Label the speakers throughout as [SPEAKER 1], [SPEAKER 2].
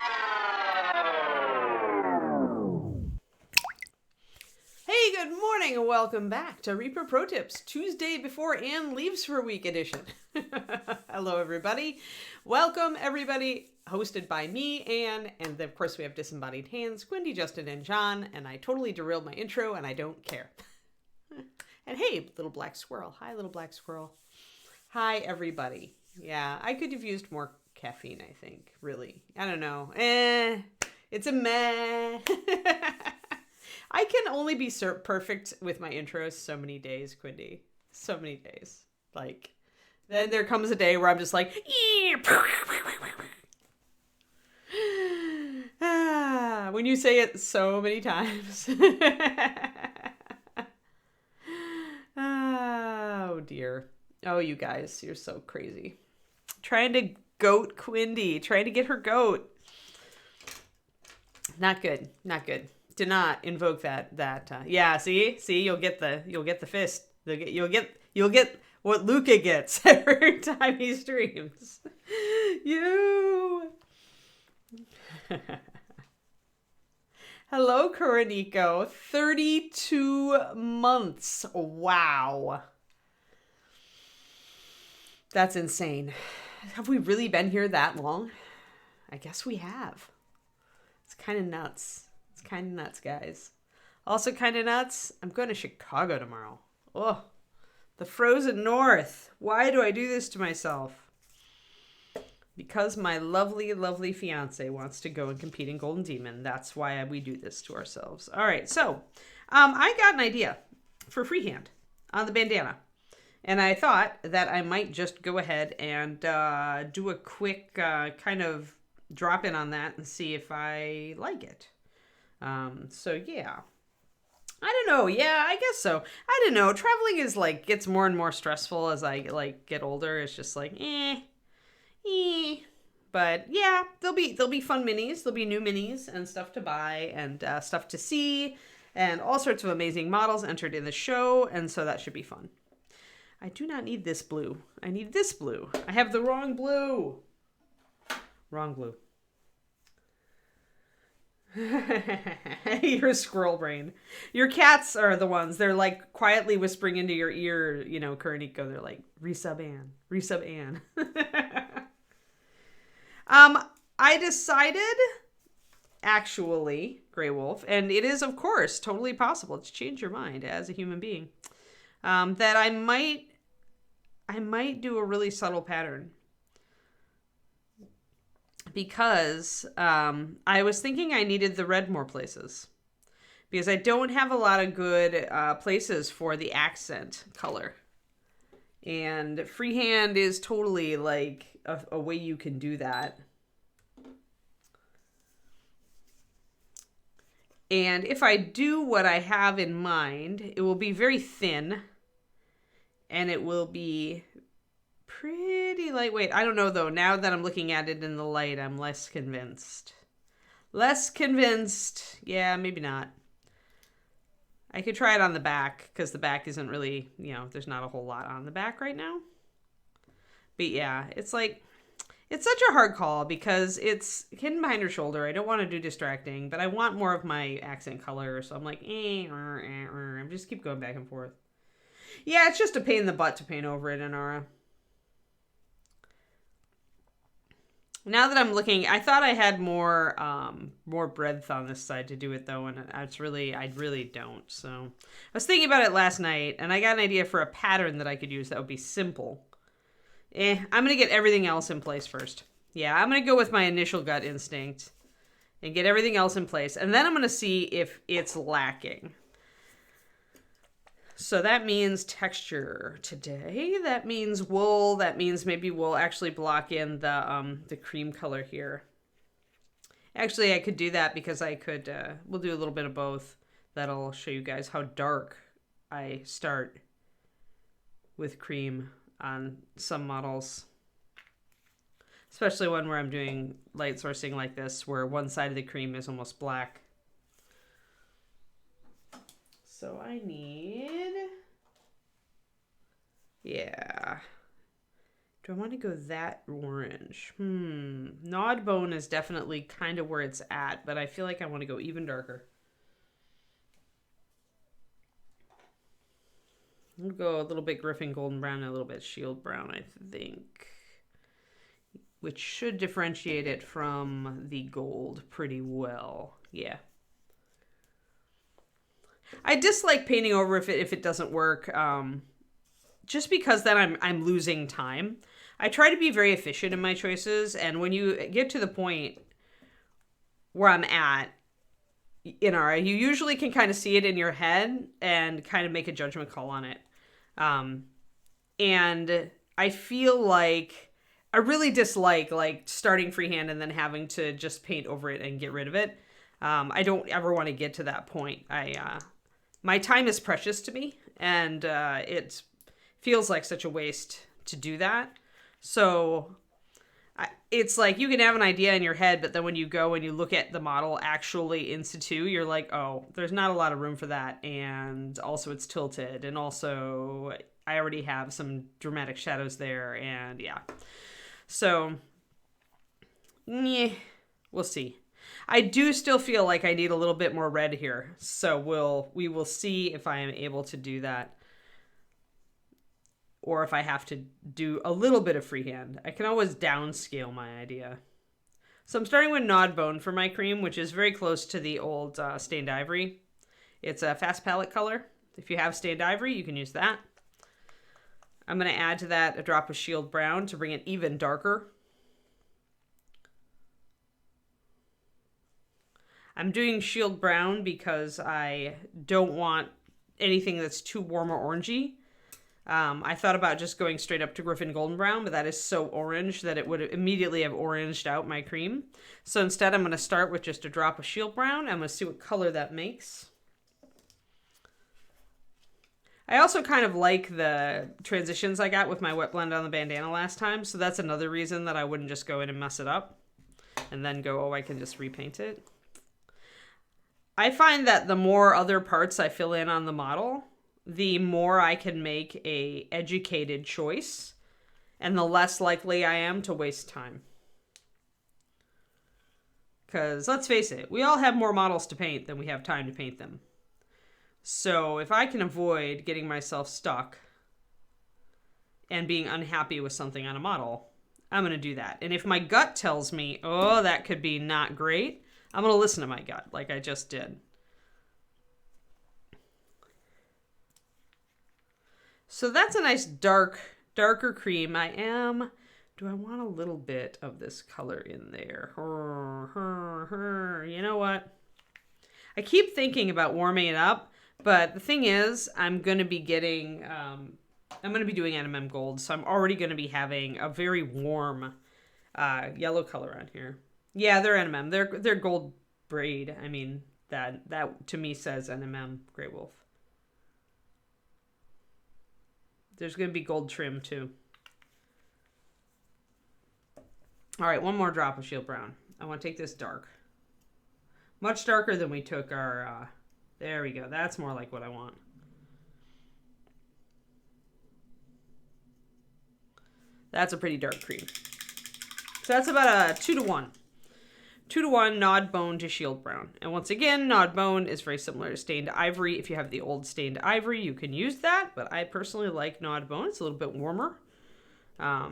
[SPEAKER 1] Hey, good morning and welcome back to Reaper Pro Tips, Tuesday before Anne leaves for a week edition. Hello, everybody. Welcome, everybody. Hosted by me, Anne, and of course we have disembodied hands, Quindy, Justin, and John, and I totally derailed my intro and I don't care. And hey, little black squirrel. Hi, little black squirrel. Hi, everybody. Yeah, I could have used more caffeine, I think, really. I don't know. It's a meh. I can only be perfect with my intros so many days, Quindy. So many days. Like, then there comes a day where I'm just like, when you say it so many times. Oh, dear. Oh, you guys, you're so crazy. Trying to goat Quindy. Trying to get her goat. Not good. Not good. Do not invoke that. Yeah, see, you'll get the fist. You'll get what Luca gets every time he streams. You. Hello, Coronico. 32 months. Wow. That's insane. Have we really been here that long? I guess we have. It's kind of nuts. It's kind of nuts, guys. Also kind of nuts, I'm going to Chicago tomorrow. Oh, the frozen north. Why do I do this to myself? Because my lovely, lovely fiance wants to go and compete in Golden Demon. That's why we do this to ourselves. All right, so I got an idea for freehand on the bandana. And I thought that I might just go ahead and do a quick kind of drop in on that and see if I like it. So yeah, I don't know. Yeah, I guess so. I don't know. Traveling is like, gets more and more stressful as I like get older. It's just like, but yeah, there'll be fun minis. There'll be new minis and stuff to buy and stuff to see and all sorts of amazing models entered in the show. And so that should be fun. I do not need this blue. I need this blue. I have the wrong blue. Wrong blue. Your squirrel brain. Your cats are the ones. They're like quietly whispering into your ear, you know, Kuroniko. They're like, resub Anne. Resub Anne. I decided, actually, Grey Wolf, and it is, of course, totally possible to change your mind as a human being, that I might do a really subtle pattern. Because I was thinking I needed the red more places. Because I don't have a lot of good places for the accent color. And freehand is totally like a way you can do that. And if I do what I have in mind, it will be very thin. And it will be pretty lightweight. I don't know, though. Now that I'm looking at it in the light, I'm less convinced. Less convinced. Yeah, maybe not. I could try it on the back, because the back isn't really, you know, there's not a whole lot on the back right now. But yeah, it's like, it's such a hard call, because it's hidden behind her shoulder. I don't want to do distracting, but I want more of my accent color, so I'm like, I'm just keep going back and forth. Yeah, it's just a pain in the butt to paint over it, Inara. Now that I'm looking, I thought I had more breadth on this side to do it, though, and I really don't. So I was thinking about it last night, and I got an idea for a pattern that I could use that would be simple. I'm going to get everything else in place first. Yeah, I'm going to go with my initial gut instinct and get everything else in place, and then I'm going to see if it's lacking. So that means texture today. That means wool. That means maybe we'll actually block in the cream color here. Actually, I could do that because I could, we'll do a little bit of both. That'll show you guys how dark I start with cream on some models. Especially one where I'm doing light sourcing like this, where one side of the cream is almost black. So I need, yeah. Do I want to go that orange? Nod bone is definitely kind of where it's at, but I feel like I want to go even darker. I'll go a little bit Griffin Golden Brown and a little bit Shield Brown, I think. Which should differentiate it from the gold pretty well. Yeah. I dislike painting over if it doesn't work, just because then I'm losing time. I try to be very efficient in my choices, and when you get to the point where I'm at in RA, you usually can kind of see it in your head and kind of make a judgment call on it. And I feel like I really dislike like starting freehand and then having to just paint over it and get rid of it. I don't ever want to get to that point. My time is precious to me, and it feels like such a waste to do that. So it's like you can have an idea in your head, but then when you go and you look at the model actually in situ, you're like, oh, there's not a lot of room for that. And also it's tilted. And also I already have some dramatic shadows there. And yeah. So, yeah, we'll see. I do still feel like I need a little bit more red here. So we will see if I am able to do that. Or if I have to do a little bit of freehand. I can always downscale my idea. So I'm starting with Nod Bone for my cream, which is very close to the old Stained Ivory. It's a fast palette color. If you have Stained Ivory, you can use that. I'm going to add to that a drop of Shield Brown to bring it even darker. I'm doing Shield Brown because I don't want anything that's too warm or orangey. I thought about just going straight up to Griffin Golden Brown, but that is so orange that it would immediately have oranged out my cream. So instead, I'm going to start with just a drop of Shield Brown. I'm going to see what color that makes. I also kind of like the transitions I got with my wet blend on the bandana last time, so that's another reason that I wouldn't just go in and mess it up and then go, oh, I can just repaint it. I find that the more other parts I fill in on the model, the more I can make a educated choice, and the less likely I am to waste time. Because let's face it, we all have more models to paint than we have time to paint them. So if I can avoid getting myself stuck and being unhappy with something on a model, I'm going to do that. And if my gut tells me, oh, that could be not great, I'm going to listen to my gut like I just did. So that's a nice darker cream. Do I want a little bit of this color in there? You know what? I keep thinking about warming it up, but the thing is, I'm going to be doing NMM Gold, so I'm already going to be having a very warm yellow color on here. Yeah, they're NMM. They're gold braid. I mean, that to me says NMM Grey Wolf. There's going to be gold trim, too. All right, one more drop of Shield Brown. I want to take this dark. Much darker than we took our... there we go. That's more like what I want. That's a pretty dark cream. So that's about a 2-to-1. 2-to-1 Nod Bone to Shield Brown. And once again, Nod Bone is very similar to Stained Ivory. If you have the old Stained Ivory, you can use that. But I personally like Nod Bone. It's a little bit warmer. I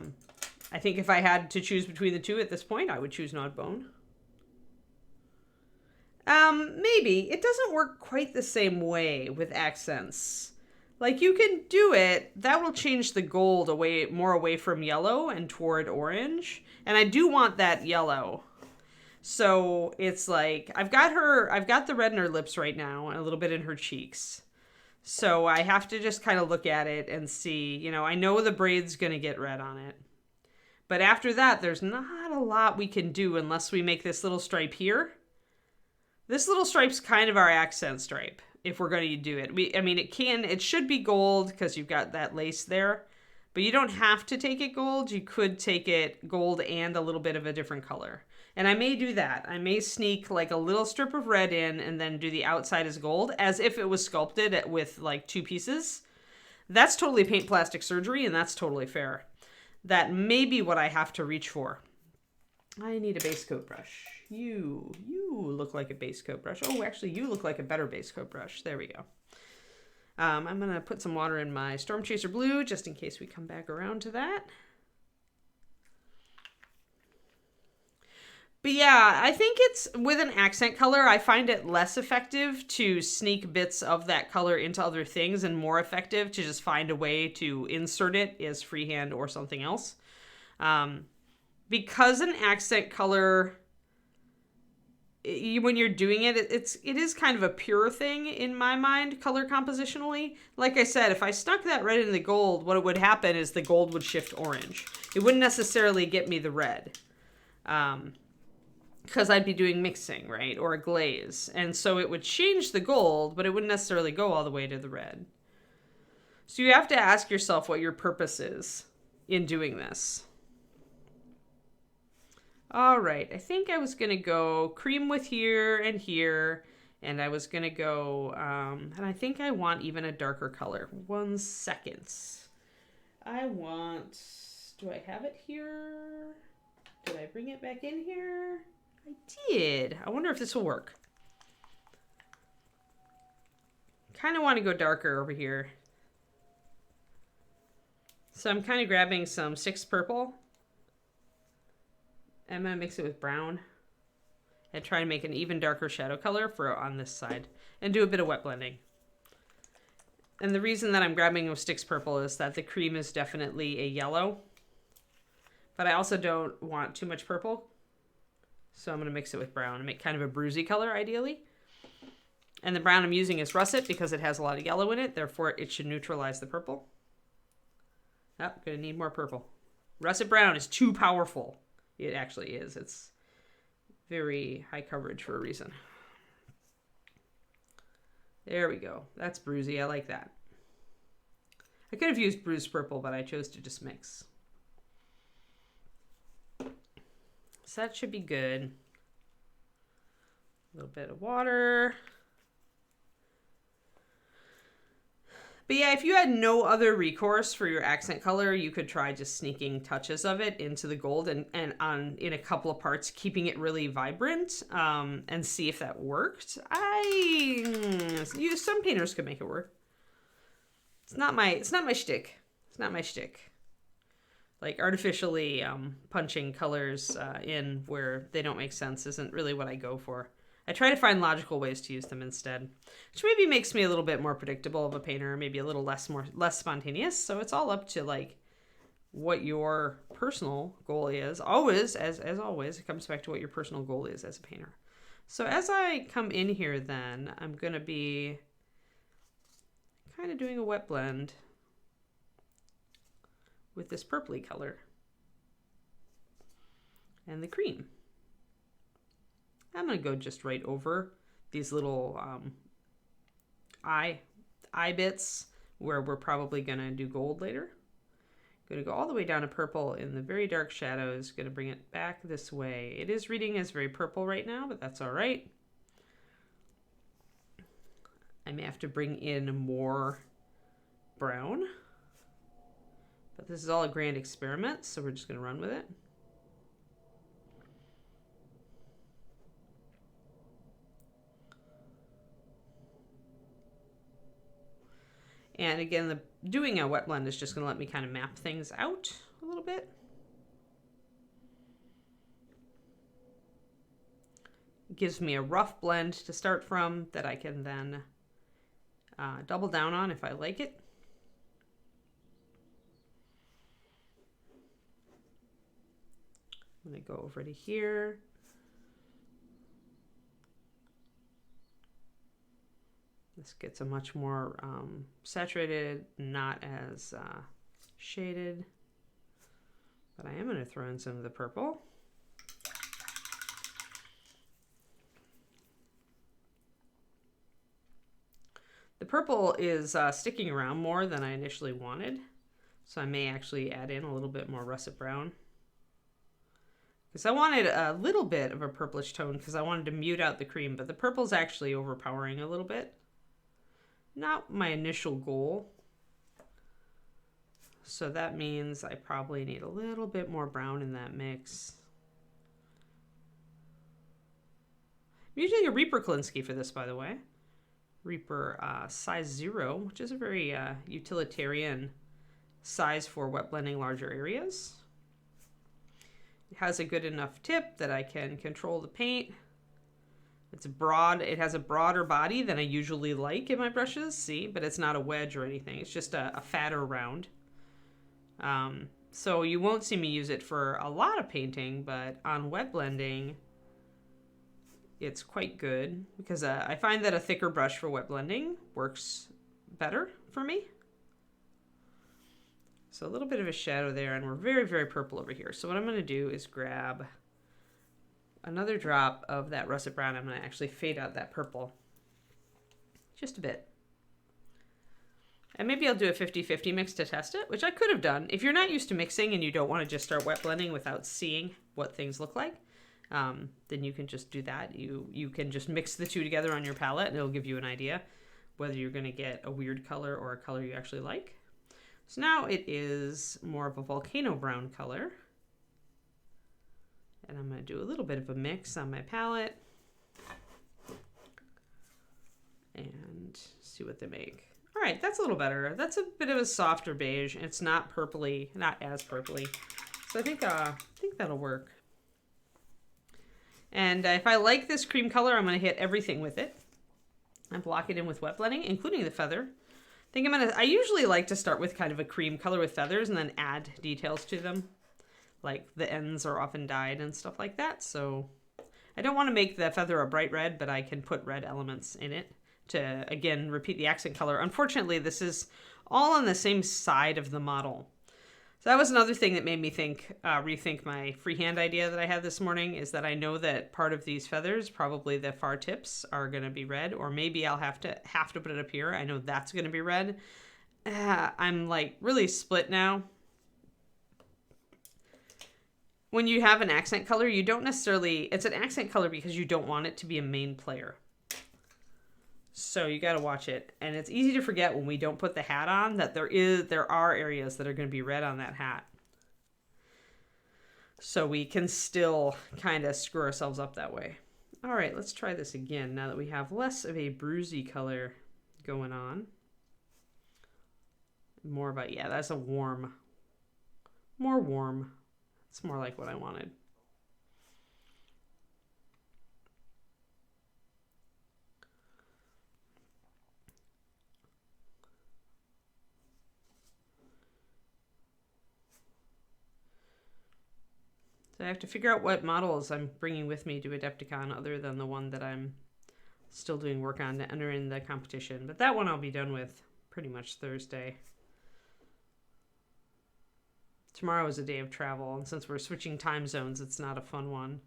[SPEAKER 1] think if I had to choose between the two at this point, I would choose Nod Bone. Maybe. It doesn't work quite the same way with accents. Like, you can do it. That will change the gold more away from yellow and toward orange. And I do want that yellow. So it's like, I've got the red in her lips right now and a little bit in her cheeks. So I have to just kind of look at it and see, I know the braid's going to get red on it. But after that, there's not a lot we can do unless we make this little stripe here. This little stripe's kind of our accent stripe, if we're going to do it. It should be gold because you've got that lace there. But you don't have to take it gold. You could take it gold and a little bit of a different color. And I may do that. I may sneak like a little strip of red in and then do the outside as gold as if it was sculpted with like 2 pieces. That's totally paint plastic surgery and that's totally fair. that may be what I have to reach for. I need a base coat brush. You look like a base coat brush. Oh, actually, you look like a better base coat brush. There we go. I'm going to put some water in my Storm Chaser Blue just in case we come back around to that. But yeah, I think it's with an accent color, I find it less effective to sneak bits of that color into other things and more effective to just find a way to insert it as freehand or something else. Because an accent color, when you're doing it, it is kind of a pure thing in my mind, color compositionally. Like I said, if I stuck that red in the gold, what would happen is the gold would shift orange. It wouldn't necessarily get me the red. Because I'd be doing mixing, right? Or a glaze. And so it would change the gold, but it wouldn't necessarily go all the way to the red. So you have to ask yourself what your purpose is in doing this. All right, I think I was going to go cream with here, and I was going to go, and I think I want even a darker color. 1 second. Do I have it here? Did I bring it back in here? I did. I wonder if this will work. Kind of want to go darker over here. So I'm kind of grabbing some 6 purple. I'm going to mix it with brown and try to make an even darker shadow color for on this side and do a bit of wet blending. And the reason that I'm grabbing with 6 purple is that the cream is definitely a yellow, but I also don't want too much purple. So I'm going to mix it with brown and make kind of a bruisey color ideally. And the brown I'm using is russet because it has a lot of yellow in it. Therefore, it should neutralize the purple. Oh, going to need more purple. Russet brown is too powerful. It actually is. It's very high coverage for a reason. There we go. That's bruisey. I like that. I could have used bruised purple, but I chose to just mix. So that should be good. A little bit of water. But yeah, if you had no other recourse for your accent color, you could try just sneaking touches of it into the gold and in a couple of parts, keeping it really vibrant, and see if that worked. Some painters could make it work. It's not my shtick. It's not my shtick. Like artificially punching colors in where they don't make sense isn't really what I go for. I try to find logical ways to use them instead, which maybe makes me a little bit more predictable of a painter, maybe a little less spontaneous. So it's all up to like what your personal goal is. Always, as always, it comes back to what your personal goal is as a painter. So as I come in here, then I'm gonna be kind of doing a wet blend with this purpley color and the cream. I'm going to go just right over these little eye bits where we're probably going to do gold later. Going to go all the way down to purple in the very dark shadows. Going to bring it back this way. It is reading as very purple right now, but that's all right. I may have to bring in more brown. But this is all a grand experiment, so we're just going to run with it. And again, doing a wet blend is just going to let me kind of map things out a little bit. It gives me a rough blend to start from that I can then double down on if I like it. I'm going to go over to here. This gets a much more saturated, not as shaded. But I am going to throw in some of the purple. The purple is sticking around more than I initially wanted. So I may actually add in a little bit more russet brown. Because I wanted a little bit of a purplish tone because I wanted to mute out the cream. But the purple's actually overpowering a little bit. Not my initial goal. So that means I probably need a little bit more brown in that mix. I'm using a Reaper Klinsky for this, by the way. Reaper size 0, which is a very utilitarian size for wet blending larger areas. It has a good enough tip that I can control the paint. It's broad. It has a broader body than I usually like in my brushes, see, but it's not a wedge or anything. It's just a fatter round. So you won't see me use it for a lot of painting, but on wet blending, it's quite good because I find that a thicker brush for wet blending works better for me. So a little bit of a shadow there, and we're very, very purple over here. So what I'm going to do is grab another drop of that russet brown. I'm going to actually fade out that purple just a bit. And maybe I'll do a 50-50 mix to test it, which I could have done. If you're not used to mixing and you don't want to just start wet blending without seeing what things look like, then you can just do that. You can just mix the two together on your palette and it'll give you an idea whether you're going to get a weird color or a color you actually like. So now it is more of a volcano brown color. And I'm going to do a little bit of a mix on my palette and see what they make. All right, that's a little better. That's a bit of a softer beige. It's not purpley, not as purpley. So I think that'll work. And if I like this cream color, I'm going to hit everything with it and block it in with wet blending, including the feather. I usually like to start with kind of a cream color with feathers and then add details to them. Like the ends are often dyed and stuff like that. So I don't want to make the feather a bright red, but I can put red elements in it to, again, repeat the accent color. Unfortunately, this is all on the same side of the model. So that was another thing that made me rethink my freehand idea that I had this morning, is that I know that part of these feathers, probably the far tips, are going to be red, or maybe I'll have to put it up here. I know that's going to be red. I'm like really split now. When you have an accent color, you don't necessarily, it's an accent color because you don't want it to be a main player. So you got to watch it. And it's easy to forget when we don't put the hat on that there are areas that are going to be red on that hat. So we can still kind of screw ourselves up that way. All right, let's try this again now that we have less of a bruisey color going on. More about, yeah, that's a warm, more warm. It's more like what I wanted. So I have to figure out what models I'm bringing with me to Adepticon other than the one that I'm still doing work on to enter in the competition. But that one I'll be done with pretty much Thursday. Tomorrow is a day of travel, and since we're switching time zones, it's not a fun one.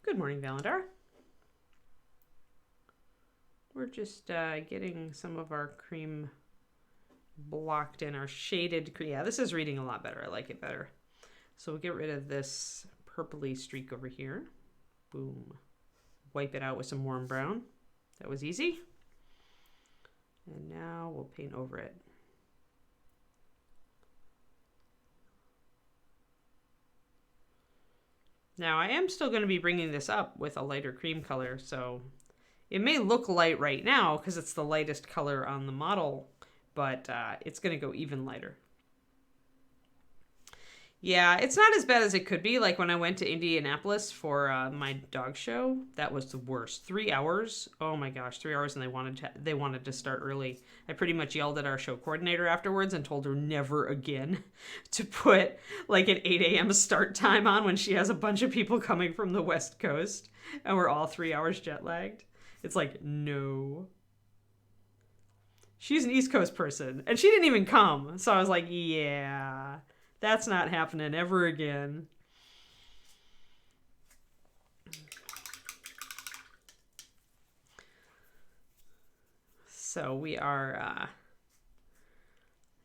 [SPEAKER 1] Good morning, Valentar. We're just getting some of our cream blocked in, our shaded cream. Yeah, this is reading a lot better. I like it better. So we'll get rid of this purpley streak over here. Boom. Wipe it out with some warm brown. That was easy. And now we'll paint over it. Now I am still going to be bringing this up with a lighter cream color, so it may look light right now because it's the lightest color on the model, but it's going to go even lighter. Yeah, it's not as bad as it could be. Like when I went to Indianapolis for my dog show, that was the worst. 3 hours. Oh my gosh, 3 hours, and they wanted to start early. I pretty much yelled at our show coordinator afterwards and told her never again to put like an 8 a.m. start time on when she has a bunch of people coming from the West Coast and we're all 3 hours jet lagged. It's like, no. She's an East Coast person, and she didn't even come. So I was like, yeah. That's not happening ever again. So we are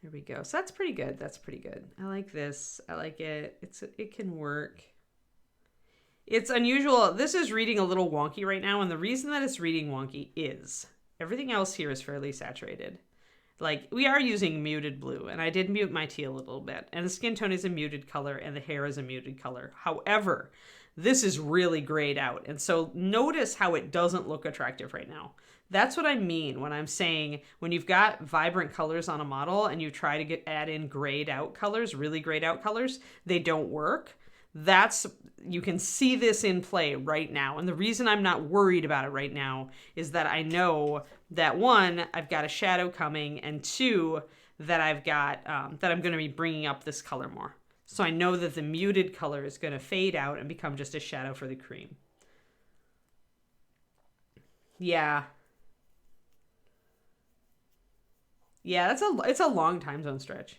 [SPEAKER 1] There we go. So that's pretty good. That's pretty good. I like this. I like it. It can work. It's unusual. This is reading a little wonky right now, and the reason that it's reading wonky is everything else here is fairly saturated. Like, we are using muted blue, and I did mute my teal a little bit, and the skin tone is a muted color, and the hair is a muted color. However, this is really grayed out, and so notice how it doesn't look attractive right now. That's what I mean when I'm saying when you've got vibrant colors on a model and you try to add in grayed out colors, really grayed out colors, they don't work. You can see this in play right now. And the reason I'm not worried about it right now is that I know that one, I've got a shadow coming, and two, that I've got, that I'm going to be bringing up this color more. So I know that the muted color is going to fade out and become just a shadow for the cream. Yeah. Yeah, it's a long time zone stretch.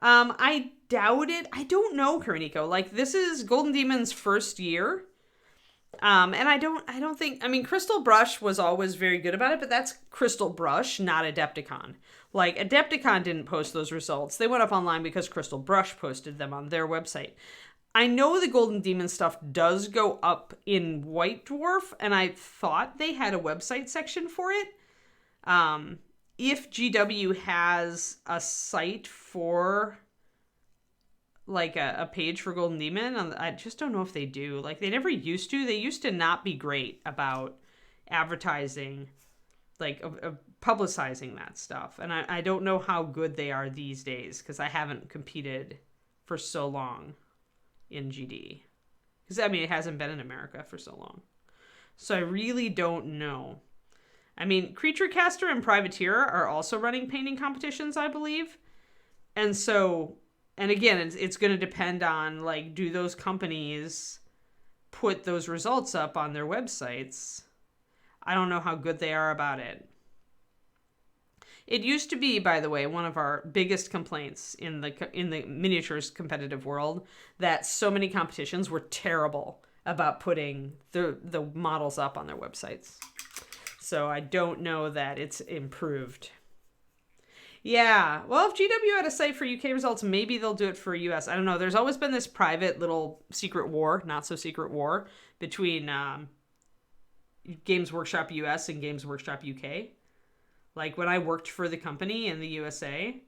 [SPEAKER 1] I doubt it. I don't know, Kariniko. Like, this is Golden Demon's first year. And I don't think, I mean, Crystal Brush was always very good about it, but that's Crystal Brush, not Adepticon. Like, Adepticon didn't post those results. They went up online because Crystal Brush posted them on their website. I know the Golden Demon stuff does go up in White Dwarf, and I thought they had a website section for it. If GW has a site for like a page for Golden Demon, I just don't know if they do. Like, they never used to. They used to not be great about advertising, like publicizing that stuff. And I don't know how good they are these days because I haven't competed for so long in GD. Because, I mean, it hasn't been in America for so long. So I really don't know. I mean, Creature Caster and Privateer are also running painting competitions, I believe. And so, and again, it's going to depend on, like, do those companies put those results up on their websites? I don't know how good they are about it. It used to be, by the way, one of our biggest complaints in the miniatures competitive world that so many competitions were terrible about putting the models up on their websites. So I don't know that it's improved. Yeah, well, if GW had a site for UK results, maybe they'll do it for US. I don't know. There's always been this private little secret war, not so secret war, between Games Workshop US and Games Workshop UK. Like, when I worked for the company in the USA,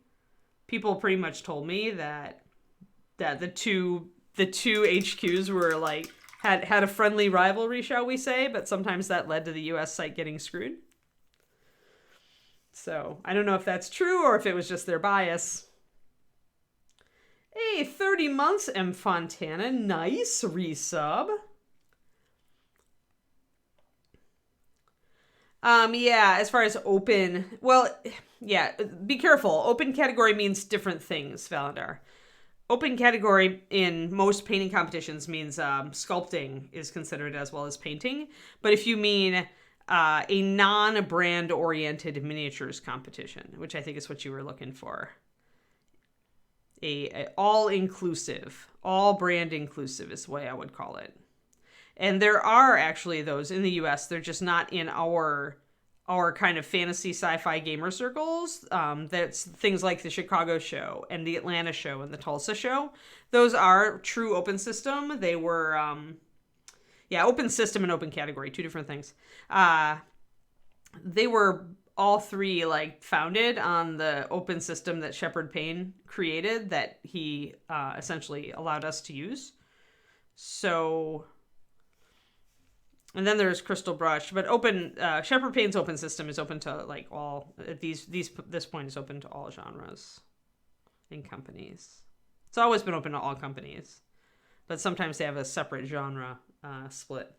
[SPEAKER 1] people pretty much told me that the two HQs were like had a friendly rivalry, shall we say, but sometimes that led to the US site getting screwed. So I don't know if that's true or if it was just their bias. Hey, 30 months, M. Fontana. Nice resub. Yeah, as far as open, well, yeah, be careful. Open category means different things, Valandar. Open category in most painting competitions means sculpting is considered as well as painting. But if you mean a non-brand oriented miniatures competition, which I think is what you were looking for, a all-inclusive, all brand inclusive is the way I would call it. And there are actually those in the US. They're just not in our kind of fantasy sci-fi gamer circles. That's things like the Chicago show and the Atlanta show and the Tulsa show. Those are true open system. They were, open system and open category, two different things. They were all three like founded on the open system that Shepard Payne created that he essentially allowed us to use. So... And then there's Crystal Brush, but Shepard Payne's open system is open to like all this point is open to all genres and companies. It's always been open to all companies, but sometimes they have a separate genre split.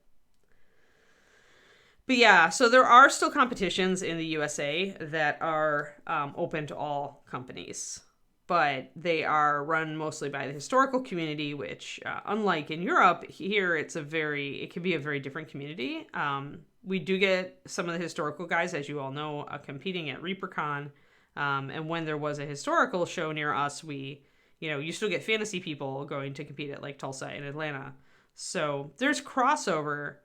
[SPEAKER 1] But yeah, so there are still competitions in the USA that are open to all companies. But they are run mostly by the historical community, which, unlike in Europe, here it can be a very different community. We do get some of the historical guys, as you all know, competing at ReaperCon. And when there was a historical show near us, you still get fantasy people going to compete at like Tulsa and Atlanta. So there's crossover.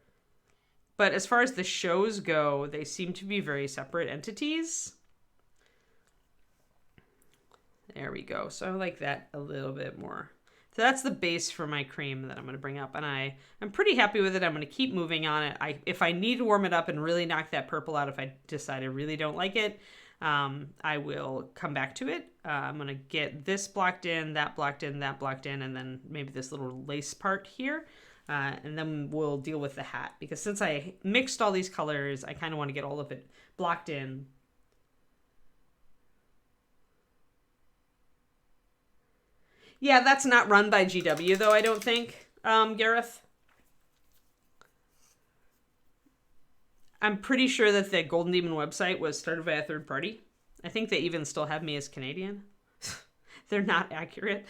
[SPEAKER 1] But as far as the shows go, they seem to be very separate entities. There we go. So I like that a little bit more. So that's the base for my cream that I'm going to bring up. And I'm pretty happy with it. I'm going to keep moving on it. If I need to warm it up and really knock that purple out, if I decide I really don't like it, I will come back to it. I'm going to get this blocked in, that blocked in, that blocked in, and then maybe this little lace part here. And then we'll deal with the hat. Because since I mixed all these colors, I kind of want to get all of it blocked in. Yeah, that's not run by GW, though, I don't think, Gareth. I'm pretty sure that the Golden Demon website was started by a third party. I think they even still have me as Canadian. They're not accurate.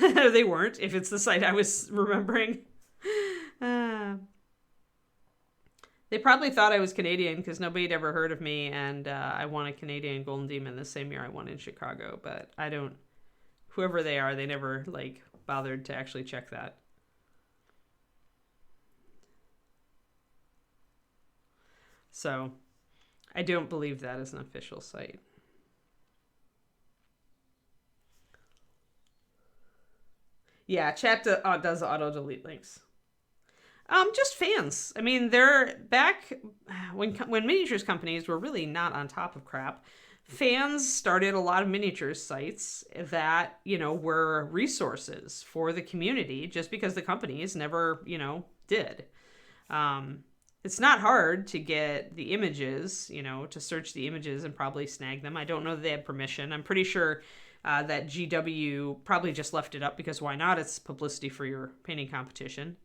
[SPEAKER 1] They weren't, if it's the site I was remembering. They probably thought I was Canadian because nobody had ever heard of me, and I won a Canadian Golden Demon the same year I won in Chicago, but I don't... Whoever they are, they never, like, bothered to actually check that. So, I don't believe that is an official site. Yeah, chat does auto-delete links. Just fans. I mean, they're back when miniatures companies were really not on top of crap. Fans started a lot of miniatures sites that, were resources for the community just because the companies never, did. It's not hard to get the images, to search the images and probably snag them. I don't know that they had permission. I'm pretty sure that GW probably just left it up because why not? It's publicity for your painting competition.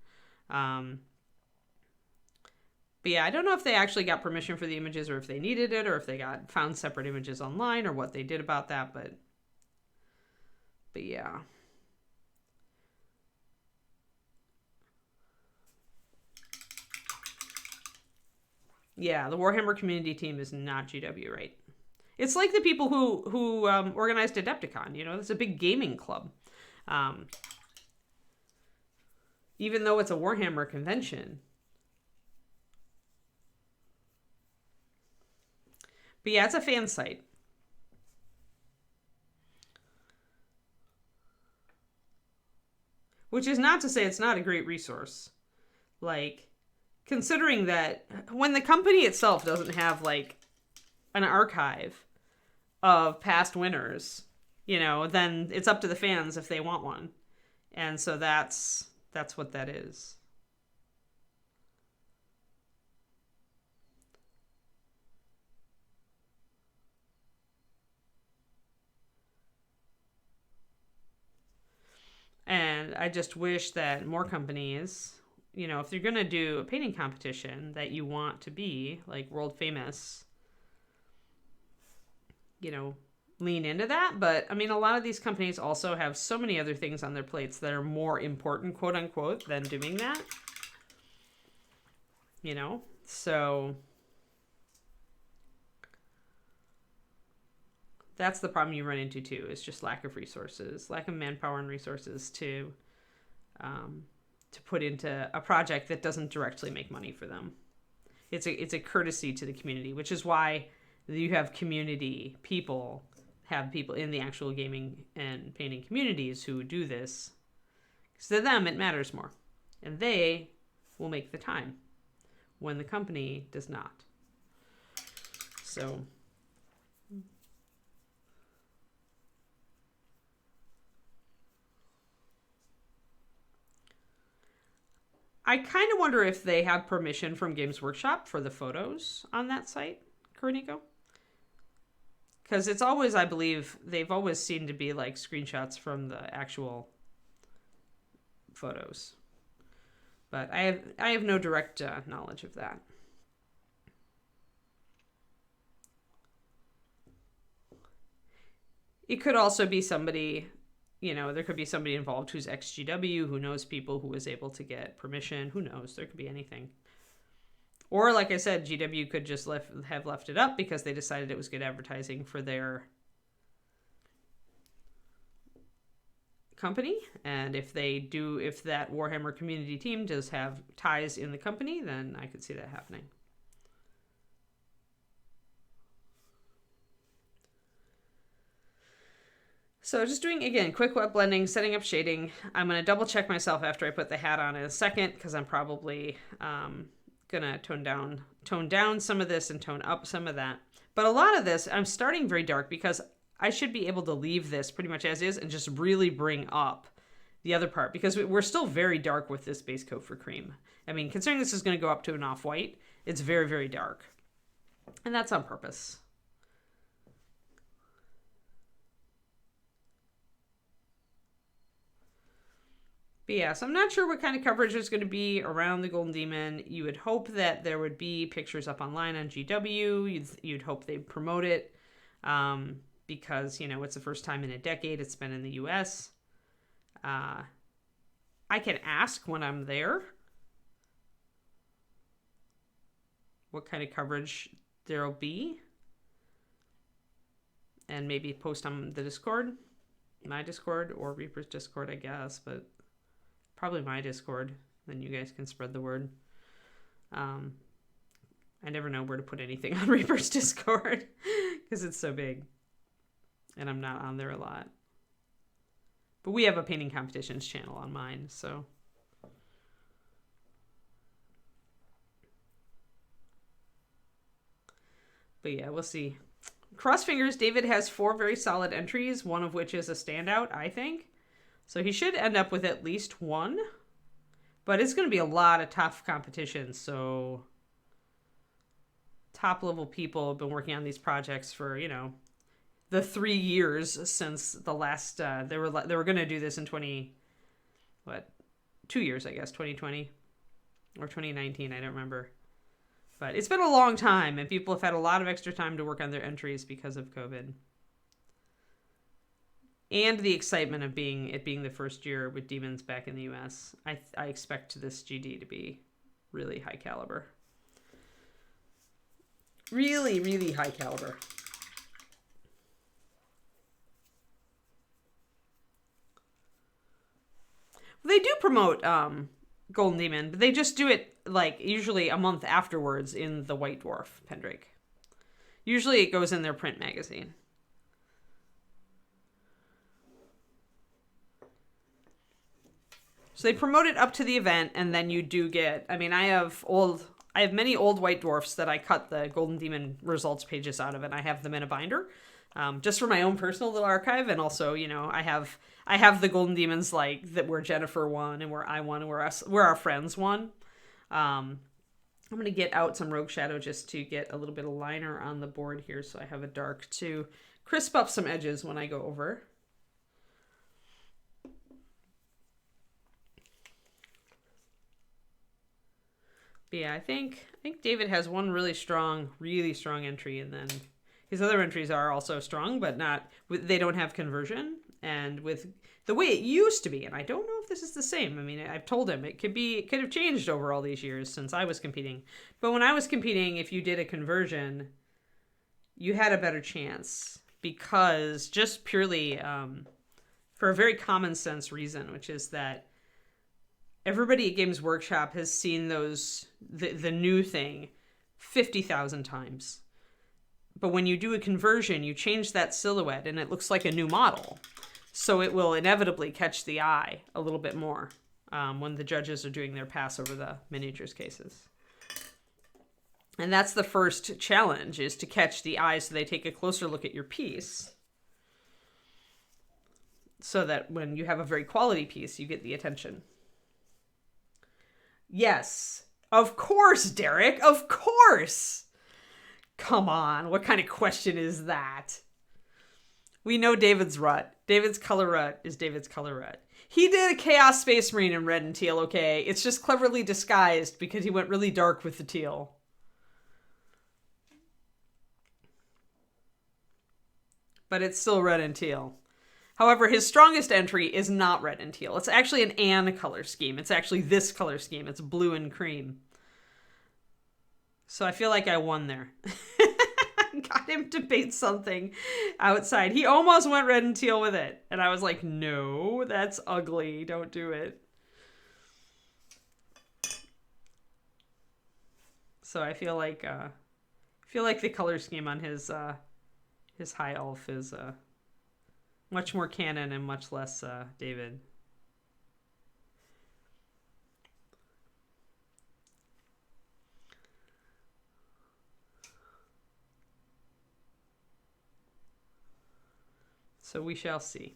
[SPEAKER 1] But yeah, I don't know if they actually got permission for the images or if they needed it or if they found separate images online or what they did about that, but yeah. Yeah, the Warhammer community team is not GW, right? It's like the people who organized Adepticon, it's a big gaming club. Even though it's a Warhammer convention. But yeah, it's a fan site. Which is not to say it's not a great resource. Like, considering that when the company itself doesn't have, like, an archive of past winners, then it's up to the fans if they want one. And so that's what that is. And I just wish that more companies, if you're going to do a painting competition that you want to be, like, world famous, lean into that. But, I mean, a lot of these companies also have so many other things on their plates that are more important, quote unquote, than doing that. So... That's the problem you run into too, is just lack of resources, lack of manpower and resources to put into a project that doesn't directly make money for them. It's a courtesy to the community, which is why you have community people, have people in the actual gaming and painting communities who do this. Because to them, it matters more. And they will make the time when the company does not. So... I kind of wonder if they have permission from Games Workshop for the photos on that site, Cornico. Because it's always, I believe, they've always seemed to be like screenshots from the actual photos. But I have no direct knowledge of that. It could also be somebody... there could be somebody involved who's ex-GW, who knows people who was able to get permission. Who knows? There could be anything. Or, like I said, GW could just have left it up because they decided it was good advertising for their company. And if that Warhammer community team does have ties in the company, then I could see that happening. So just doing, again, quick wet blending, setting up shading. I'm going to double check myself after I put the hat on in a second, because I'm probably going to tone down some of this and tone up some of that. But a lot of this, I'm starting very dark because I should be able to leave this pretty much as is and just really bring up the other part, because we're still very dark with this base coat for cream. I mean, considering this is going to go up to an off-white, it's very, very dark. And that's on purpose. But yeah, so I'm not sure what kind of coverage there's going to be around the Golden Demon. You would hope that there would be pictures up online on GW. You'd hope they'd promote it because, you know, it's the first time in a decade it's been in the US. I can ask when I'm there what kind of coverage there'll be. And maybe post on the Discord, my Discord, or Reaper's Discord, I guess, but probably my Discord, then you guys can spread the word. I never know where to put anything on Reaper's Discord because it's so big and I'm not on there a lot. But we have a painting competitions channel on mine, so. But yeah, we'll see. Cross fingers, David has 4 very solid entries, one of which is a standout, I think. So he should end up with at least 1. But it's going to be a lot of tough competition, so top level people have been working on these projects for, you know, the 3 years since the last, they were going to do this in 2 years, I guess, 2020 or 2019, I don't remember. But it's been a long time, and people have had a lot of extra time to work on their entries because of COVID. And the excitement of it being the first year with Demons back in the US. I expect this GD to be really high caliber. Really, really high caliber. They do promote Golden Demon, but they just do it like usually a month afterwards in the White Dwarf Pendrake. Usually it goes in their print magazine. So they promote it up to the event, and then you do get, I mean, I have many old White Dwarfs that I cut the Golden Demon results pages out of, and I have them in a binder, just for my own personal little archive. And also, you know, I have the Golden Demons like that where Jennifer won and where I won and where our friends won. I'm going to get out some Rogue Shadow just to get a little bit of liner on the board here, so I have a dark to crisp up some edges when I go over. But yeah, I think David has one really strong entry, and then his other entries are also strong, but they don't have conversion. And with the way it used to be, and I don't know if this is the same. I mean, I've told him it could have changed over all these years since I was competing. But when I was competing, if you did a conversion, you had a better chance, because just purely for a very common sense reason, which is that everybody at Games Workshop has seen the new thing 50,000 times. But when you do a conversion, you change that silhouette and it looks like a new model. So it will inevitably catch the eye a little bit more when the judges are doing their pass over the miniatures cases. And that's the first challenge, is to catch the eye so they take a closer look at your piece. So that when you have a very quality piece, you get the attention. Yes, of course, Derek, of course. Come on, what kind of question is that? We know David's rut. David's color rut is David's color rut. He did a Chaos Space Marine in red and teal, okay? It's just cleverly disguised because he went really dark with the teal. But it's still red and teal. However, his strongest entry is not red and teal. It's actually an color scheme. It's actually this color scheme. It's blue and cream. So I feel like I won there. Got him to paint something outside. He almost went red and teal with it. And I was like, no, that's ugly. Don't do it. So I feel like the color scheme on his high elf is Much more canon and much less David. So we shall see.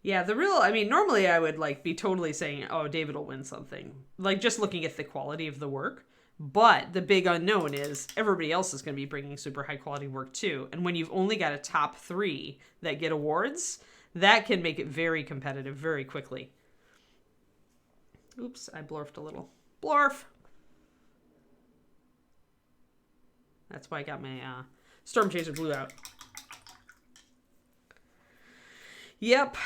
[SPEAKER 1] Yeah, normally I would like be totally saying, oh, David will win something. Like just looking at the quality of the work. But the big unknown is everybody else is going to be bringing super high quality work too. And when you've only got a top 3 that get awards, that can make it very competitive very quickly. Oops, I blorfed a little. Blorf! That's why I got my Storm Chaser Blue out. Yep.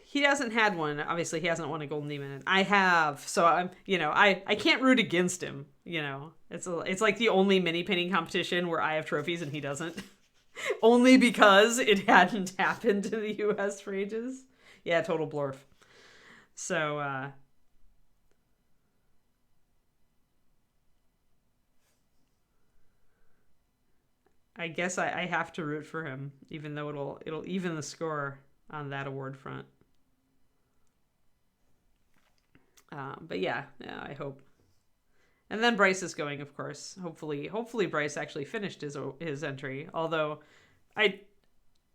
[SPEAKER 1] He hasn't had one. Obviously, he hasn't won a Golden Demon. I have. So I'm, I can't root against him. It's like the only mini painting competition where I have trophies and he doesn't. Only because it hadn't happened in the US for ages. Yeah, total blorf. So, I guess I have to root for him, even though it'll even the score on that award front. But yeah, I hope. And then Bryce is going, of course. Hopefully Bryce actually finished his entry. Although,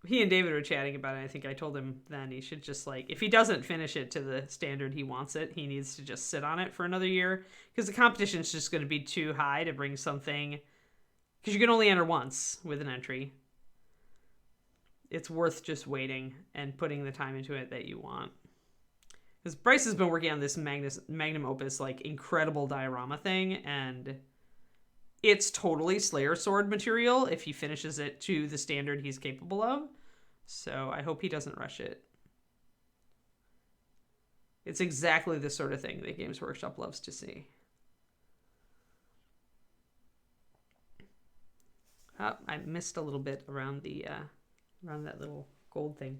[SPEAKER 1] he and David were chatting about it. I think I told him then he should just if he doesn't finish it to the standard he wants it, he needs to just sit on it for another year because the competition is just going to be too high to bring something. Because you can only enter once with an entry. It's worth just waiting and putting the time into it that you want. Because Bryce has been working on this magnum opus, incredible diorama thing, and it's totally Slayer Sword material if he finishes it to the standard he's capable of. So I hope he doesn't rush it. It's exactly the sort of thing that Games Workshop loves to see. Oh, I missed a little bit around around that little gold thing.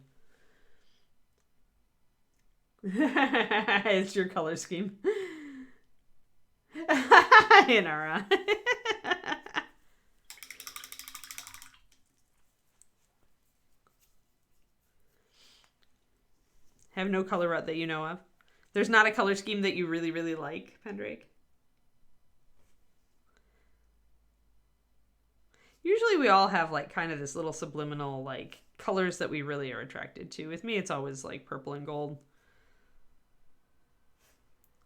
[SPEAKER 1] It's your color scheme. Inara. Have no color route that you know of. There's not a color scheme that you really, really like, Pendrake? Usually we all have kind of this little subliminal colors that we really are attracted to. With me, it's always purple and gold.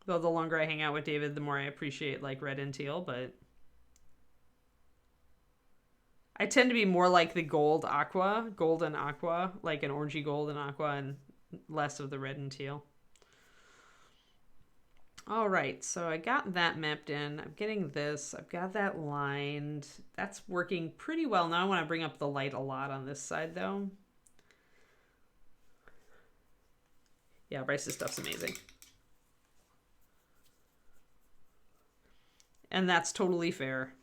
[SPEAKER 1] Though the longer I hang out with David, the more I appreciate red and teal, but I tend to be more like the gold and aqua, an orangey gold and aqua, and less of the red and teal. All right, so I got that mapped in. I'm getting this. I've got that lined. That's working pretty well. Now I want to bring up the light a lot on this side, though. Yeah, Bryce's stuff's amazing. And that's totally fair.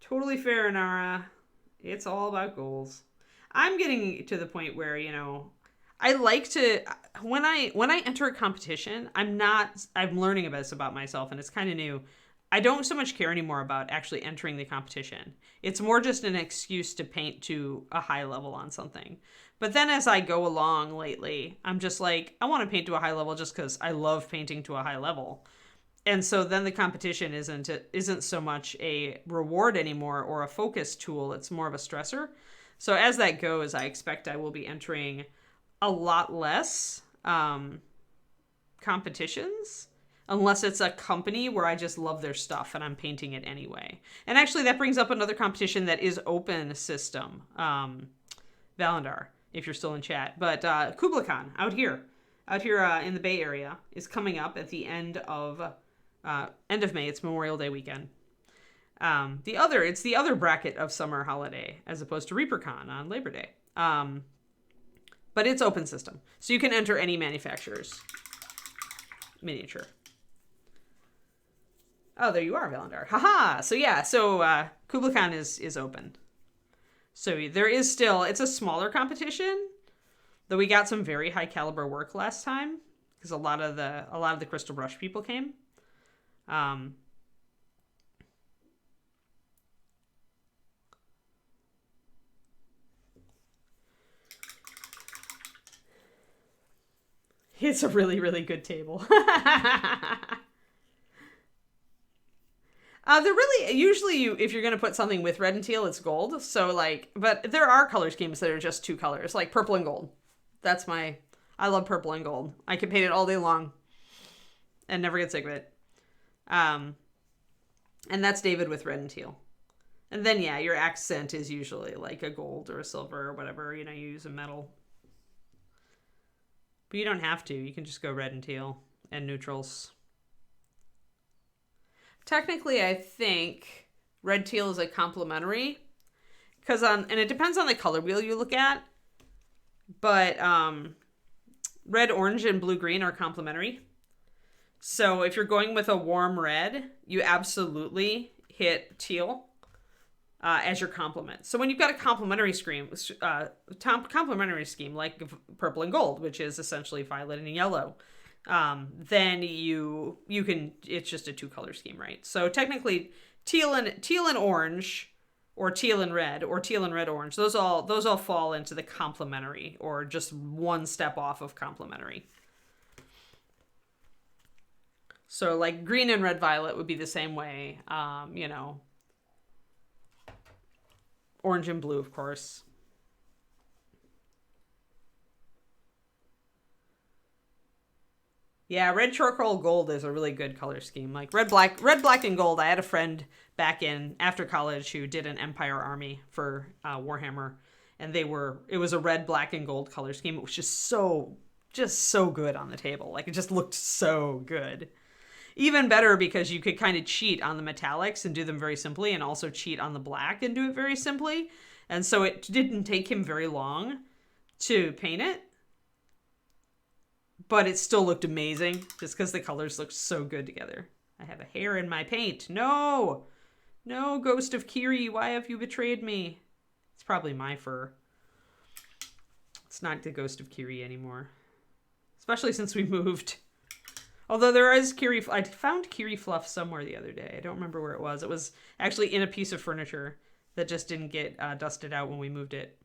[SPEAKER 1] Totally fair, Inara. It's all about goals. I'm getting to the point where, I like to, when I enter a competition, I'm learning about myself, and it's kind of new. I don't so much care anymore about actually entering the competition. It's more just an excuse to paint to a high level on something. But then as I go along lately, I'm just I want to paint to a high level just because I love painting to a high level. And so then the competition isn't so much a reward anymore or a focus tool. It's more of a stressor. So as that goes, I expect I will be entering a lot less competitions, unless it's a company where I just love their stuff and I'm painting it anyway. And actually that brings up another competition that is open system, Valendar, if you're still in chat. But KublaCon out here in the Bay Area is coming up at the end of May. It's Memorial Day weekend. It's the other bracket of summer holiday as opposed to ReaperCon on Labor Day. But it's open system. So you can enter any manufacturer's miniature. Oh, there you are, Valendar. Haha! So yeah, KublaCon is open. So there is still, it's a smaller competition, though we got some very high caliber work last time, because a lot of the Crystal Brush people came. It's a really, really good table. They're really, usually if you're going to put something with red and teal, it's gold. So like, but there are color schemes that are just two colors, like purple and gold. I love purple and gold. I can paint it all day long and never get sick of it. And that's David with red and teal. And then, yeah, your accent is usually like a gold or a silver or whatever. You use a metal. But you don't have to. You can just go red and teal and neutrals. Technically, I think red teal is a complementary. And it depends on the color wheel you look at. But red, orange, and blue, green are complementary. So if you're going with a warm red, you absolutely hit teal as your complement. So when you've got a complementary scheme like purple and gold, which is essentially violet and yellow, then you can, it's just a 2-color scheme, right? So technically teal and orange, or teal and red, or teal and red orange, those all fall into the complementary, or just one step off of complementary. So like green and red violet would be the same way, orange and blue, of course. Yeah, red charcoal gold is a really good color scheme. Like red, black, and gold. I had a friend back in after college who did an Empire Army for Warhammer, and it was a red, black, and gold color scheme. It was just so good on the table. Like it just looked so good. Even better because you could kind of cheat on the metallics and do them very simply, and also cheat on the black and do it very simply. And so it didn't take him very long to paint it, but it still looked amazing just because the colors looked so good together. I have a hair in my paint. No, Ghost of Kiri, why have you betrayed me? It's probably my fur. It's not the Ghost of Kiri anymore, especially since we moved. Although there is Kiri, I found Kiri fluff somewhere the other day. I don't remember where it was. It was actually in a piece of furniture that just didn't get dusted out when we moved it.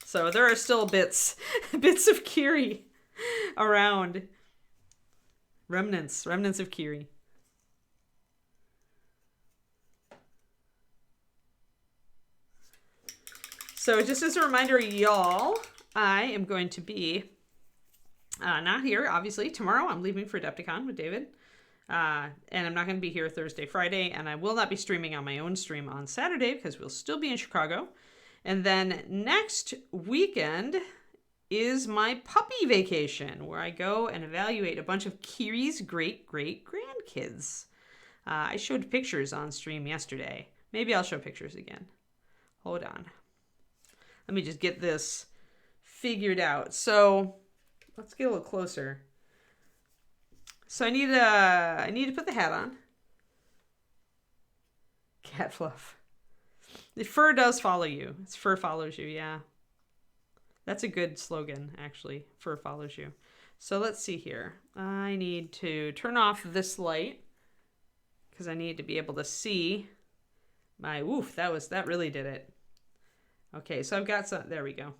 [SPEAKER 1] So there are still bits of Kiri around. Remnants of Kiri. So just as a reminder, y'all, I am going to be not here, obviously. Tomorrow I'm leaving for Adepticon with David. And I'm not going to be here Thursday, Friday. And I will not be streaming on my own stream on Saturday because we'll still be in Chicago. And then next weekend is my puppy vacation, where I go and evaluate a bunch of Kiri's great-great-grandkids. I showed pictures on stream yesterday. Maybe I'll show pictures again. Hold on. Let me just get this figured out. So let's get a little closer. So I need to put the hat on. Cat fluff. The fur does follow you. It's fur follows you, yeah. That's a good slogan, actually. Fur follows you. So let's see here. I need to turn off this light because I need to be able to see my, woof, that really did it. Okay, so I've got some, there we go.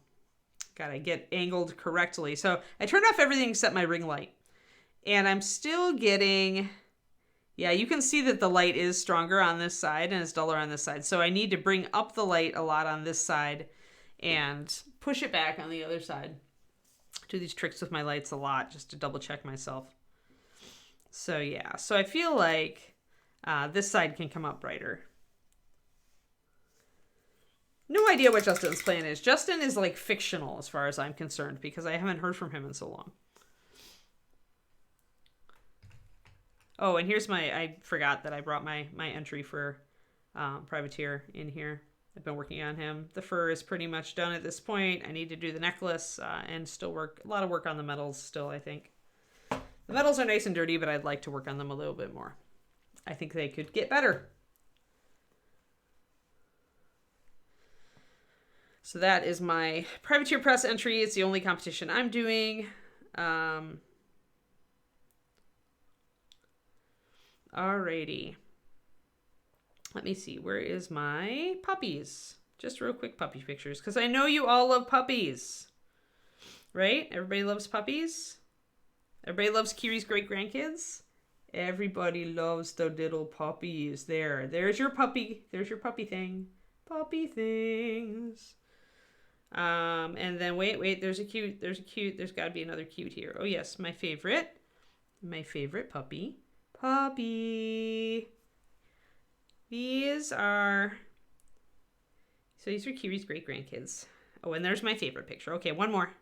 [SPEAKER 1] Gotta get angled correctly. So I turned off everything except my ring light. And I'm still getting, yeah, you can see that the light is stronger on this side and it's duller on this side. So I need to bring up the light a lot on this side and push it back on the other side. Do these tricks with my lights a lot just to double check myself. So yeah, so I feel like this side can come up brighter. No idea what Justin's plan is. Justin is like fictional as far as I'm concerned because I haven't heard from him in so long. Oh, and here's I forgot that I brought my entry for Privateer in here. I've been working on him. The fur is pretty much done at this point. I need to do the necklace and still a lot of work on the metals still, I think. The metals are nice and dirty, but I'd like to work on them a little bit more. I think they could get better. So that is my Privateer Press entry. It's the only competition I'm doing. Alrighty. Let me see. Where is my puppies? Just real quick puppy pictures. Because I know you all love puppies. Right? Everybody loves puppies? Everybody loves Kiri's great-grandkids. Everybody loves the little puppies. There's your puppy. There's your puppy thing. Puppy things. And then wait, there's got to be another cute here. Oh yes, my favorite puppy. These are Kiri's great-grandkids. Oh, and there's my favorite picture. Okay, one more.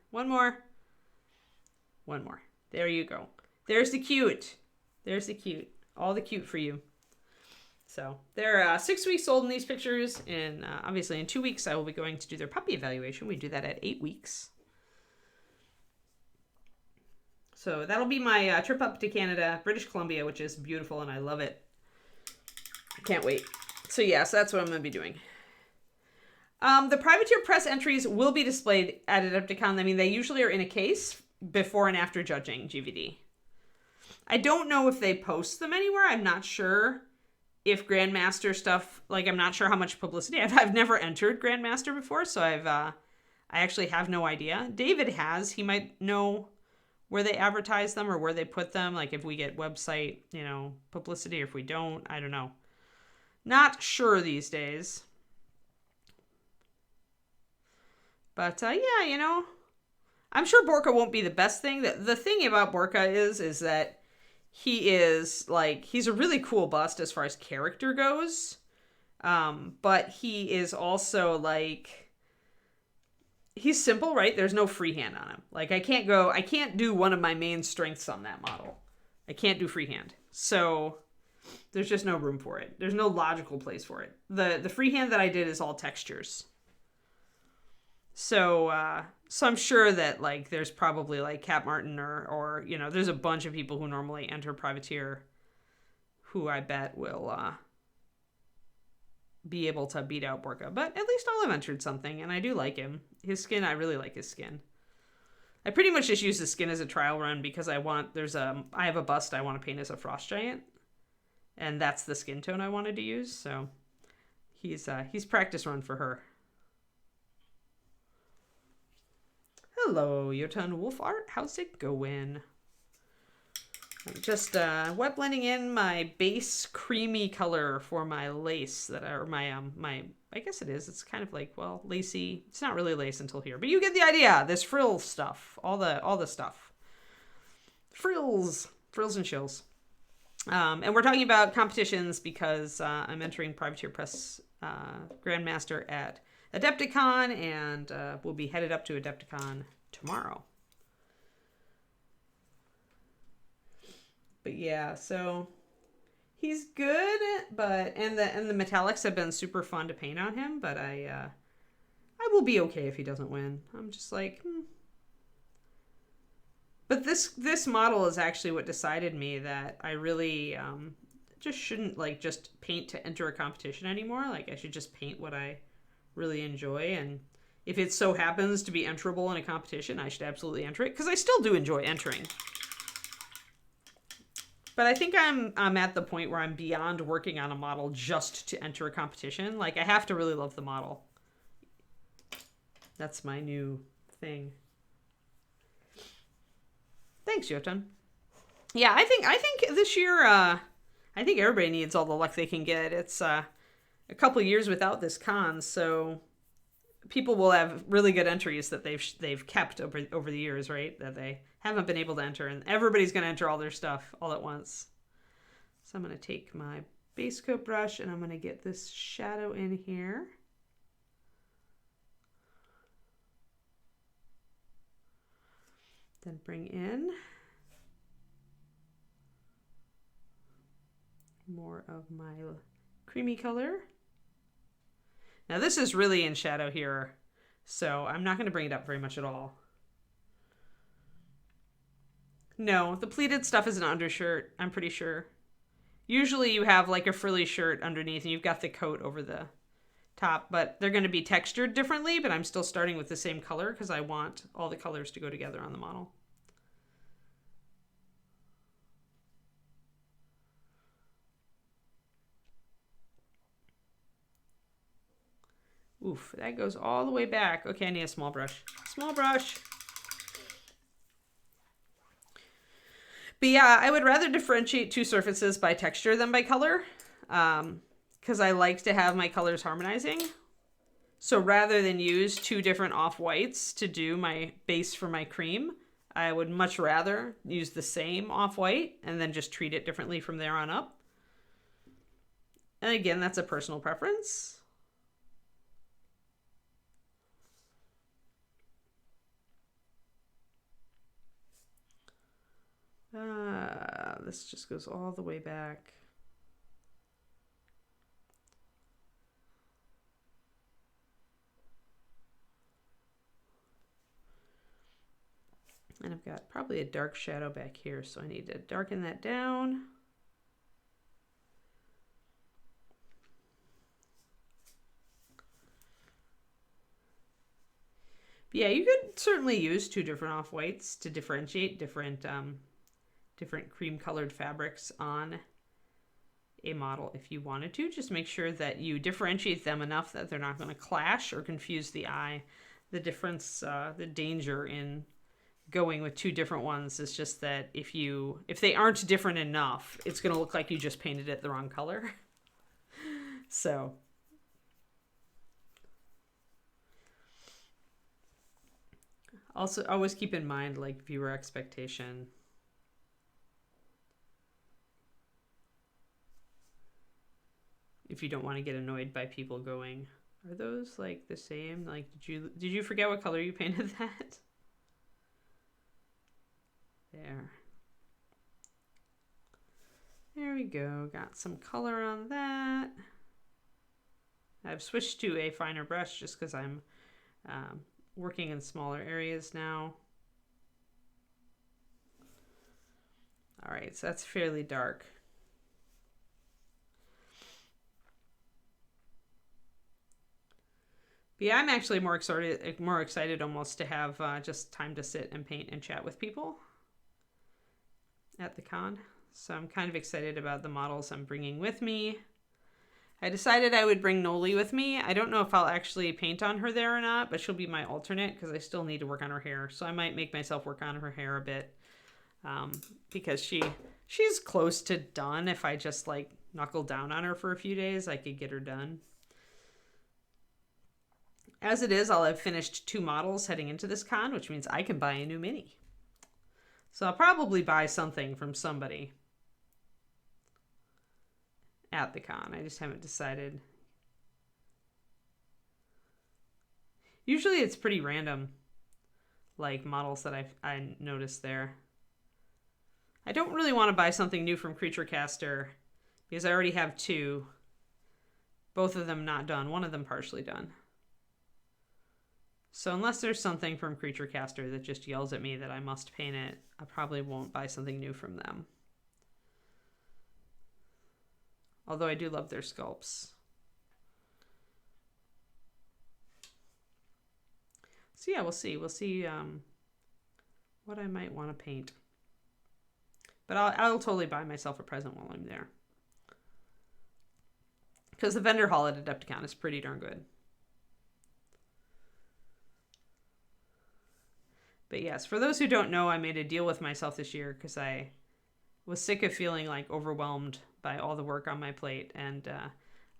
[SPEAKER 1] There you go. There's the cute. All the cute for you. So they're 6 weeks old in these pictures, and obviously in 2 weeks I will be going to do their puppy evaluation. We do that at 8 weeks. So that'll be my trip up to Canada, British Columbia, which is beautiful, and I love it. Can't wait. So yes, that's what I'm going to be doing. The privateer press entries will be displayed at Adepticon. I mean, they usually are in a case before and after judging GVD. I don't know if they post them anywhere. I'm not sure if Grandmaster stuff, like I'm not sure how much publicity. I've never entered Grandmaster before, so I actually have no idea. David has. He might know where they advertise them or where they put them, like if we get website, publicity, or if we don't. I don't know. Not sure these days. But yeah, I'm sure Borka won't be the best thing. The thing about Borka is that he is he's a really cool bust as far as character goes. But he is also he's simple, right? There's no freehand on him. I can't do one of my main strengths on that model. I can't do freehand. So there's just no room for it. There's no logical place for it. The freehand that I did is all textures. So I'm sure that there's probably Cap Martin or there's a bunch of people who normally enter Privateer who I bet will be able to beat out Borka. But at least I'll have entered something, and I do like him. His skin, I really like his skin. I pretty much just use his skin as a trial run because I have a bust I want to paint as a Frost Giant, and that's the skin tone I wanted to use. So he's practice run for her. Hello, Jotun Wolf Art. How's it going? I'm just wet blending in my base creamy color for my lace I guess it is. It's kind of lacy. It's not really lace until here, but you get the idea. This frill stuff, all the stuff, frills and chills. And we're talking about competitions because I'm entering Privateer Press Grandmaster at Adepticon, and we'll be headed up to Adepticon tomorrow. But yeah, so he's good, and the metallics have been super fun to paint on him, but I will be okay if he doesn't win. I'm just But this model is actually what decided me that I really just shouldn't just paint to enter a competition anymore. I should just paint what I really enjoy, and if it so happens to be enterable in a competition, I should absolutely enter it, because I still do enjoy entering. But I think I'm at the point where I'm beyond working on a model just to enter a competition. I have to really love the model. That's my new thing. Thanks, Jotun. Yeah, I think this year, I think everybody needs all the luck they can get. It's a couple years without this con, so people will have really good entries that they've kept over the years, right? That they haven't been able to enter, and everybody's going to enter all their stuff all at once. So I'm going to take my base coat brush and I'm going to get this shadow in here. Then bring in more of my creamy color. Now this is really in shadow here, so I'm not going to bring it up very much at all. No, the pleated stuff is an undershirt, I'm pretty sure. Usually you have a frilly shirt underneath and you've got the coat over the top, but they're going to be textured differently, but I'm still starting with the same color because I want all the colors to go together on the model. Oof, that goes all the way back. Okay, I need a small brush. Small brush. But yeah, I would rather differentiate two surfaces by texture than by color, because I like to have my colors harmonizing. So rather than use two different off-whites to do my base for my cream, I would much rather use the same off-white and then just treat it differently from there on up. And again, that's a personal preference. This just goes all the way back. And I've got probably a dark shadow back here, so I need to darken that down. But yeah, you could certainly use two different off-whites to differentiate different cream-colored fabrics on a model if you wanted to. Just make sure that you differentiate them enough that they're not going to clash or confuse the eye. The difference, the danger in going with two different ones is just that if they aren't different enough, it's going to look like you just painted it the wrong color. So also always keep in mind, like, viewer expectation. If you don't want to get annoyed by people going, are those like the same? Like, did you forget what color you painted that? There we go. Got some color on that. I've switched to a finer brush just because I'm working in smaller areas now. All right, so that's fairly dark. But yeah, I'm actually more excited almost to have just time to sit and paint and chat with people at the con. So I'm kind of excited about the models I'm bringing with me. I decided I would bring Noli with me. I don't know if I'll actually paint on her there or not, but she'll be my alternate because I still need to work on her hair. So I might make myself work on her hair a bit because she's close to done. If I just like knuckle down on her for a few days, I could get her done. As it is, I'll have finished 2 models heading into this con, which means I can buy a new mini. So I'll probably buy something from somebody at the con. I just haven't decided. Usually it's pretty random, like models that I noticed there. I don't really want to buy something new from Creature Caster because I already have 2. Both of them not done, one of them partially done. So unless there's something from Creature Caster that just yells at me that I must paint it, I probably won't buy something new from them. Although I do love their sculpts. So yeah, we'll see. We'll see what I might want to paint. But I'll totally buy myself a present while I'm there. Because the vendor hall at Adepticon is pretty darn good. But yes, for those who don't know, I made a deal with myself this year because I was sick of feeling like overwhelmed by all the work on my plate. And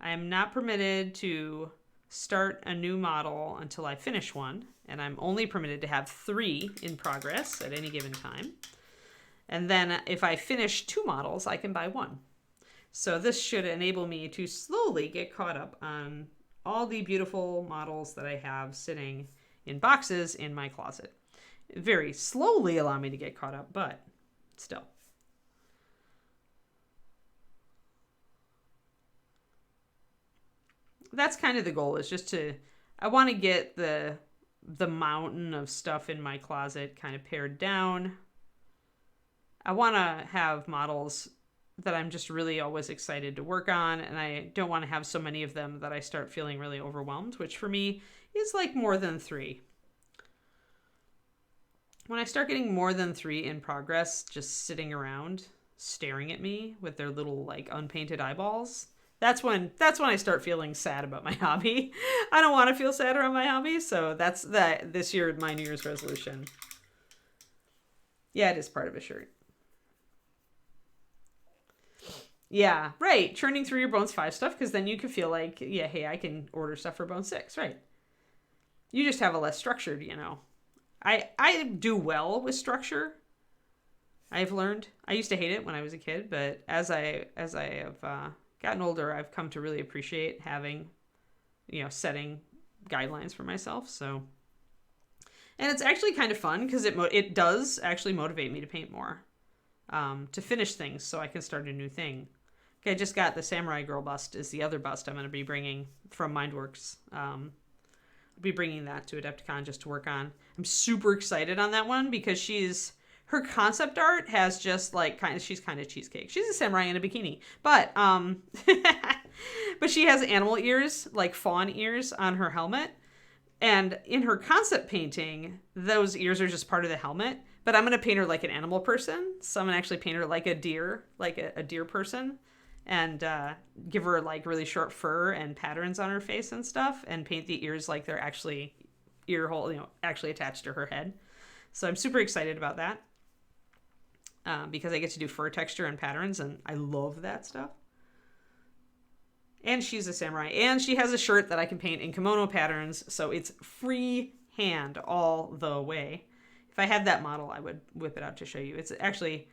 [SPEAKER 1] I am not permitted to start a new model until I finish one. And I'm only permitted to have 3 in progress at any given time. And then if I finish 2 models, I can buy 1. So this should enable me to slowly get caught up on all the beautiful models that I have sitting in boxes in my closet. Very slowly allow me to get caught up, but still. That's kind of the goal, is just I want to get the mountain of stuff in my closet kind of pared down. I want to have models that I'm just really always excited to work on, and I don't want to have so many of them that I start feeling really overwhelmed, which for me is like more than 3. When I start getting more than 3 in progress, just sitting around staring at me with their little like unpainted eyeballs, that's when I start feeling sad about my hobby. I don't want to feel sad around my hobby, so that's this year my New Year's resolution. Yeah, it is part of a shirt. Yeah, right. Churning through your Bone 5 stuff, because then you can feel like, yeah, hey, I can order stuff for Bone 6, right? You just have a less structured, I do well with structure. I've learned. I used to hate it when I was a kid, but as I have gotten older, I've come to really appreciate having, setting guidelines for myself. So, and it's actually kind of fun because it does actually motivate me to paint more, to finish things so I can start a new thing. Okay, I just got the Samurai Girl bust is the other bust I'm going to be bringing from Mindworks. I'll be bringing that to Adepticon just to work on. I'm super excited on that one because her concept art has just like she's kind of cheesecake. She's a samurai in a bikini, but but she has animal ears, like fawn ears on her helmet. And in her concept painting, those ears are just part of the helmet. But I'm going to paint her like an animal person. So I'm going to actually paint her like a deer, like a deer person. And give her like really short fur and patterns on her face and stuff. And paint the ears like they're actually ear hole, actually attached to her head. So I'm super excited about that. Because I get to do fur texture and patterns. And I love that stuff. And she's a samurai. And she has a shirt that I can paint in kimono patterns. So it's free hand all the way. If I had that model, I would whip it out to show you. It's actually,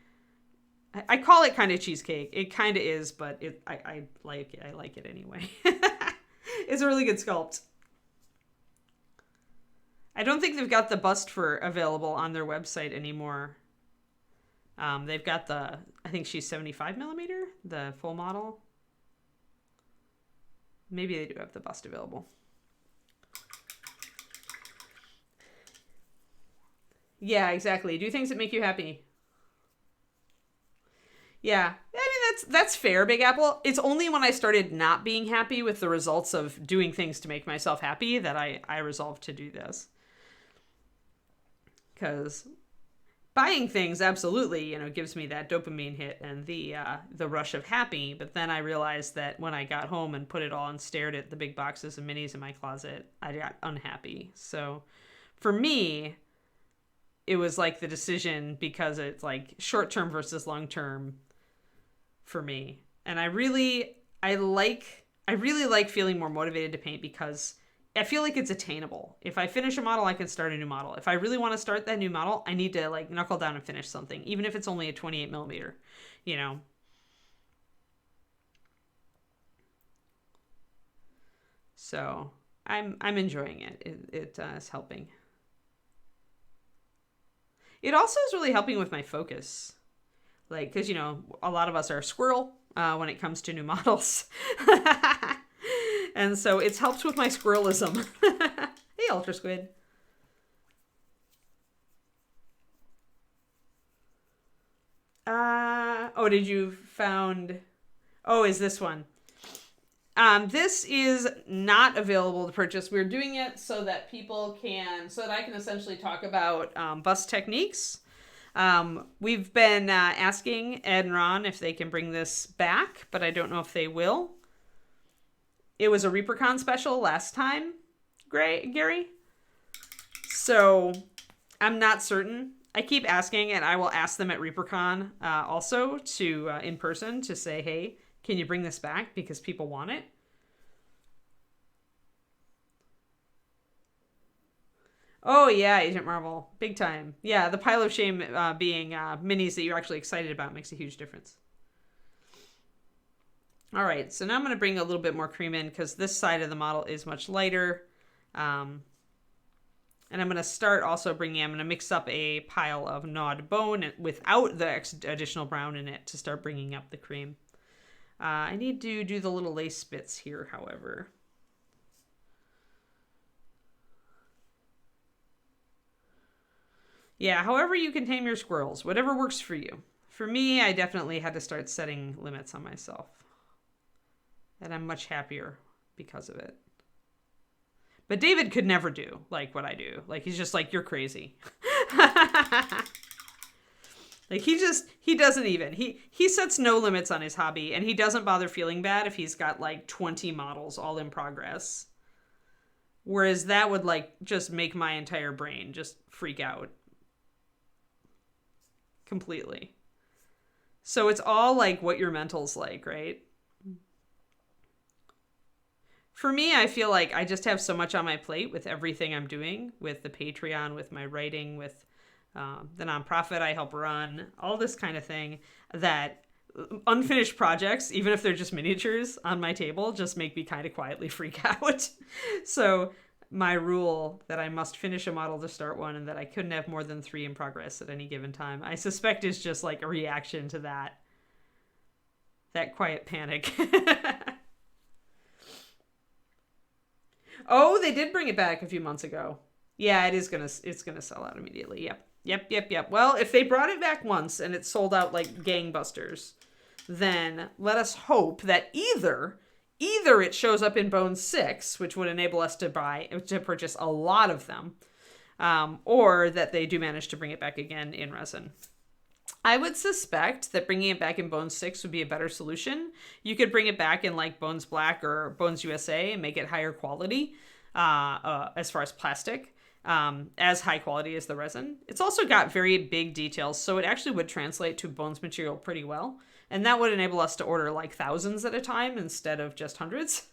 [SPEAKER 1] I call it kind of cheesecake. It kind of is, but I like it. I like it anyway. It's a really good sculpt. I don't think they've got the bust for available on their website anymore. They've got I think she's 75 millimeter, the full model. Maybe they do have the bust available. Yeah, exactly. Do things that make you happy. Yeah, I mean that's fair, Big Apple. It's only when I started not being happy with the results of doing things to make myself happy that I resolved to do this. Because buying things absolutely, gives me that dopamine hit and the rush of happy. But then I realized that when I got home and put it all and stared at the big boxes of minis in my closet, I got unhappy. So for me, it was like the decision because it's like short term versus long term for me. And I really like feeling more motivated to paint because I feel like it's attainable. If I finish a model, I can start a new model. If I really want to start that new model, I need to like knuckle down and finish something, even if it's only a 28 millimeter, So I'm enjoying it. It is helping. It also is really helping with my focus. Like, because, a lot of us are a squirrel when it comes to new models. And so it's helped with my squirrelism. Hey, Ultra Squid. Did you found... Oh, is this one? This is not available to purchase. We're doing it so that so that I can essentially talk about bust techniques. We've been asking Ed and Ron if they can bring this back, but I don't know if they will. It was a ReaperCon special last time, Gary. So I'm not certain. I keep asking, and I will ask them at ReaperCon also to in person to say, hey, can you bring this back? Because people want it. Oh, yeah, Agent Marvel. Big time. Yeah, the pile of shame being minis that you're actually excited about makes a huge difference. All right, so now I'm going to bring a little bit more cream in because this side of the model is much lighter. And I'm going to start also I'm going to mix up a pile of gnawed bone without the additional brown in it to start bringing up the cream. I need to do the little lace bits here, however. Yeah, however you can tame your squirrels, whatever works for you. For me, I definitely had to start setting limits on myself. And I'm much happier because of it. But David could never do like what I do. Like, he's just like, you're crazy. Like, he doesn't even. He sets no limits on his hobby, and he doesn't bother feeling bad if he's got like 20 models all in progress. Whereas that would like just make my entire brain just freak out. Completely. So it's all like what your mental's like, right? For me, I feel like I just have so much on my plate with everything I'm doing, with the Patreon, with my writing, with the nonprofit I help run, all this kind of thing, that unfinished projects, even if they're just miniatures on my table, just make me kind of quietly freak out. So my rule that I must finish a model to start one and that I couldn't have more than 3 in progress at any given time, I suspect is just like a reaction to that quiet panic. Oh, they did bring it back a few months ago. Yeah, it's gonna sell out immediately. Yep. Well, if they brought it back once and it sold out like gangbusters, then let us hope that either it shows up in Bone 6, which would enable us to purchase a lot of them, or that they do manage to bring it back again in resin. I would suspect that bringing it back in Bones 6 would be a better solution. You could bring it back in like Bones Black or Bones USA and make it higher quality as far as plastic, as high quality as the resin. It's also got very big details, so it actually would translate to Bones material pretty well. And that would enable us to order like thousands at a time instead of just hundreds.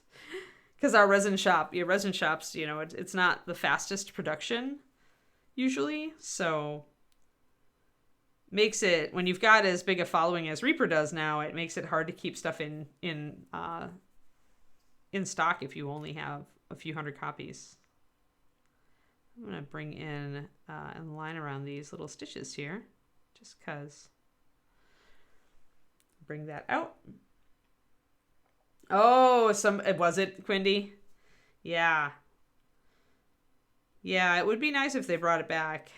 [SPEAKER 1] Because our resin shops, you know, it's not the fastest production usually, so makes it, when you've got as big a following as Reaper does now, it makes it hard to keep stuff in stock if you only have a few hundred copies. I'm going to bring in and line around these little stitches here, just because. Bring that out. Oh, was it Quindy? Yeah. Yeah, it would be nice if they brought it back.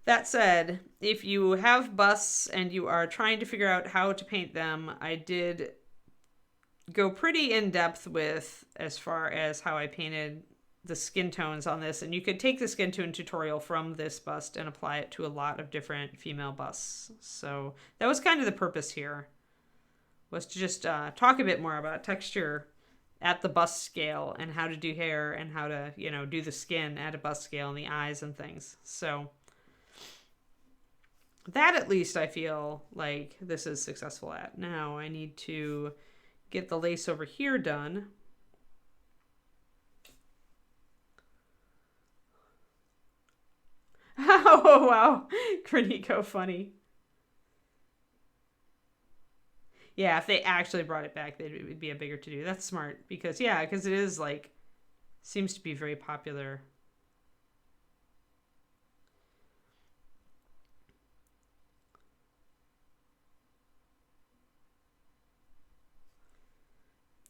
[SPEAKER 1] That said, if you have busts and you are trying to figure out how to paint them, I did go pretty in depth with as far as how I painted the skin tones on this. And you could take the skin tone tutorial from this bust and apply it to a lot of different female busts. So that was kind of the purpose here, was to just talk a bit more about texture at the bust scale and how to do hair and how to, you know, do the skin at a bust scale and the eyes and things. So that at least I feel like this is successful at. Now I need to get the lace over here done. Oh, wow. Granito, funny. Yeah, if they actually brought it back, it would be a bigger to-do. That's smart because it is like, seems to be very popular.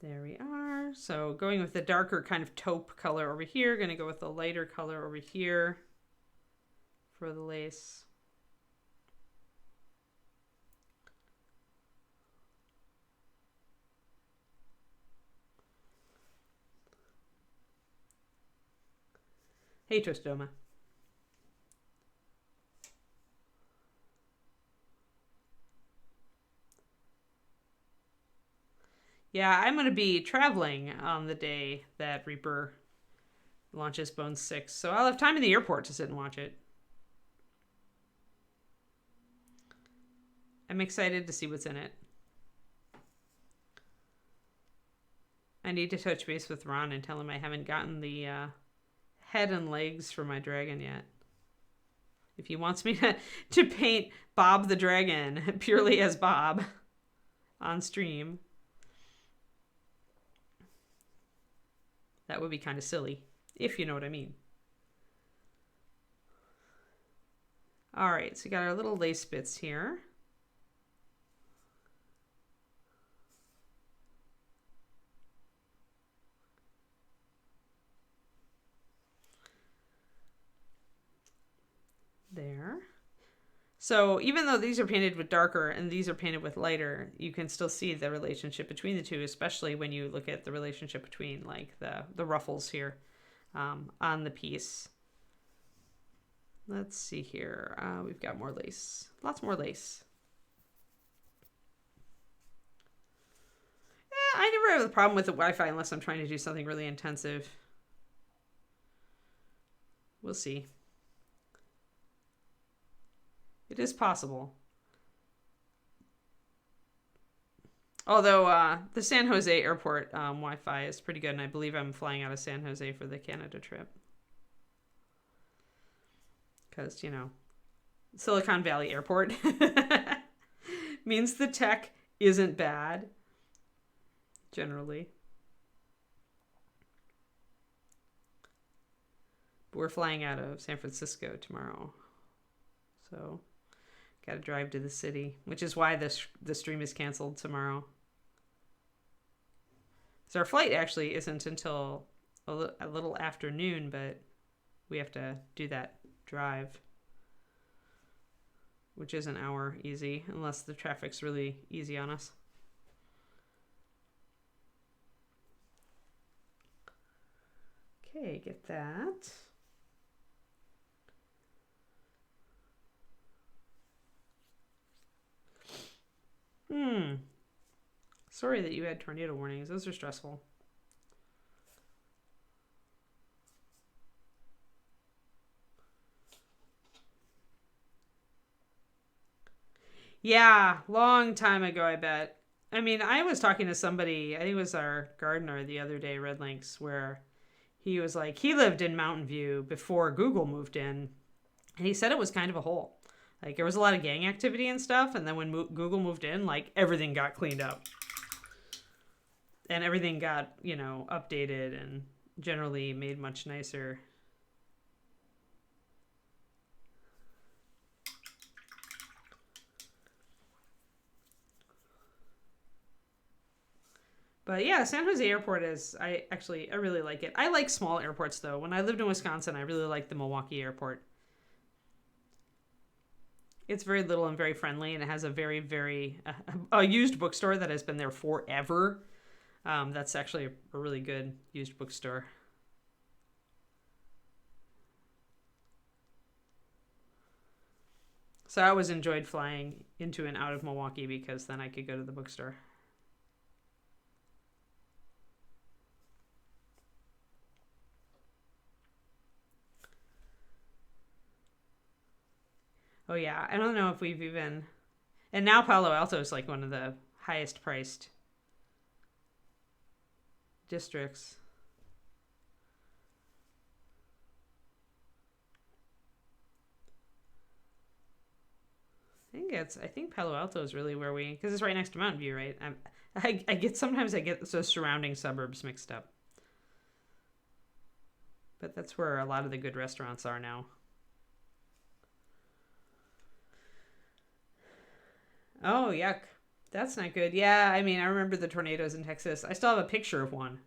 [SPEAKER 1] There we are. So going with the darker kind of taupe color over here, going to go with the lighter color over here for the lace. Hey, Tristoma. Yeah, I'm going to be traveling on the day that Reaper launches Bone 6, so I'll have time in the airport to sit and watch it. I'm excited to see what's in it. I need to touch base with Ron and tell him I haven't gotten the head and legs for my dragon yet. If he wants me to paint Bob the dragon purely as Bob on stream, that would be kind of silly, if you know what I mean. All right, so we got our little lace bits here. There. So even though these are painted with darker and these are painted with lighter, you can still see the relationship between the two, especially when you look at the relationship between like the ruffles here on the piece. Let's see here. We've got more lace. Lots more lace. I never have a problem with the Wi-Fi unless I'm trying to do something really intensive. We'll see. It is possible. Although the San Jose airport Wi-Fi is pretty good, and I believe I'm flying out of San Jose for the Canada trip. Because, you know, Silicon Valley Airport means the tech isn't bad, generally. But we're flying out of San Francisco tomorrow. So, got to drive to the city, which is why the stream is canceled tomorrow. So our flight actually isn't until a little afternoon, but we have to do that drive, which is an hour easy, unless the traffic's really easy on us. Okay, get that. Sorry that you had tornado warnings. Those are stressful. Yeah, long time ago, I bet. I mean, I was talking to somebody, I think it was our gardener the other day, Red Links, where he was like, he lived in Mountain View before Google moved in. And he said it was kind of a hole. Like, there was a lot of gang activity and stuff. And then when Google moved in, like, everything got cleaned up. And everything got, you know, updated and generally made much nicer. But yeah, San Jose Airport is, I really like it. I like small airports, though. When I lived in Wisconsin, I really liked the Milwaukee Airport. It's very little and very friendly, and it has a very, very, a used bookstore that has been there forever. That's actually a really good used bookstore. So I always enjoyed flying into and out of Milwaukee because then I could go to the bookstore. Oh yeah, I don't know if we've even... And now Palo Alto is like one of the highest priced districts. I think Palo Alto is really where because it's right next to Mountain View, right? Sometimes I get the surrounding suburbs mixed up. But that's where a lot of the good restaurants are now. Oh, yuck. That's not good. Yeah, I mean, I remember the tornadoes in Texas. I still have a picture of one.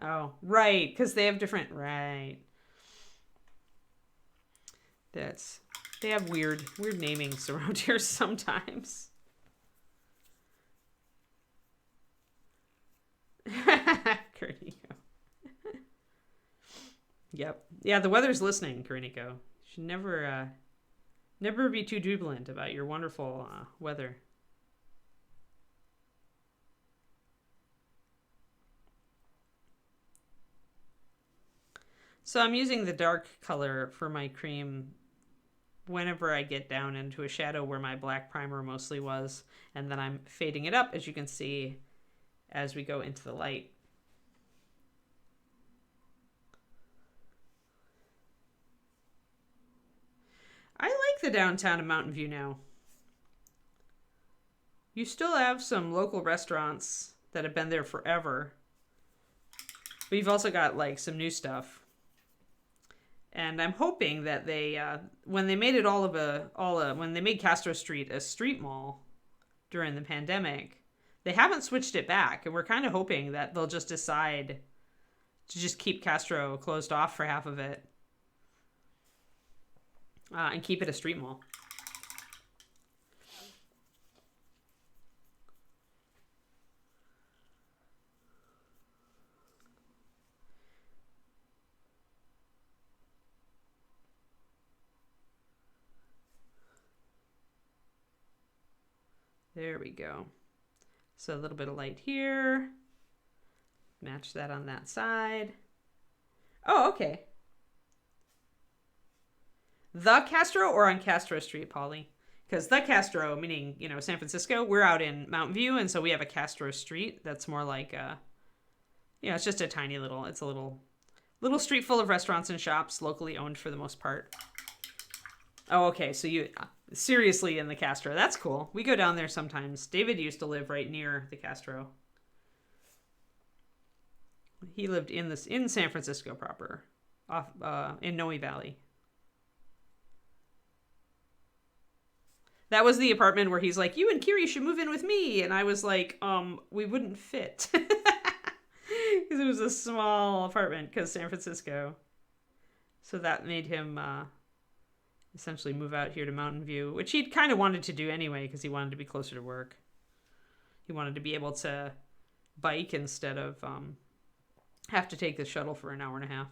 [SPEAKER 1] Oh, right, because they have different... Right. They have weird namings around here sometimes. Carinico. Yep. Yeah, the weather's listening, Carinico. You should never be too jubilant about your wonderful weather. So I'm using the dark color for my cream whenever I get down into a shadow where my black primer mostly was, and then I'm fading it up, as you can see, as we go into the light. I like the downtown of Mountain View now. You still have some local restaurants that have been there forever, but you've also got like some new stuff. And I'm hoping that they, when they made it when they made Castro Street a street mall during the pandemic, they haven't switched it back. And we're kind of hoping that they'll just decide to just keep Castro closed off for half of it and keep it a street mall. There we go. So a little bit of light here. Match that on that side. Oh, okay. The Castro or on Castro Street, Polly? Because the Castro, meaning, you know, San Francisco, we're out in Mountain View, and so we have a Castro Street that's more like a, you know, it's just a tiny little, it's a little street full of restaurants and shops, locally owned for the most part. Oh, okay, so you, seriously in the Castro. That's cool. We go down there sometimes. David used to live right near the Castro. He lived in San Francisco proper, off in Noe Valley. That was the apartment where he's like, you and Kiri should move in with me. And I was like, we wouldn't fit. Because it was a small apartment because San Francisco. So that made him essentially move out here to Mountain View, which he'd kind of wanted to do anyway because he wanted to be closer to work. He wanted to be able to bike instead of have to take the shuttle for an hour and a half.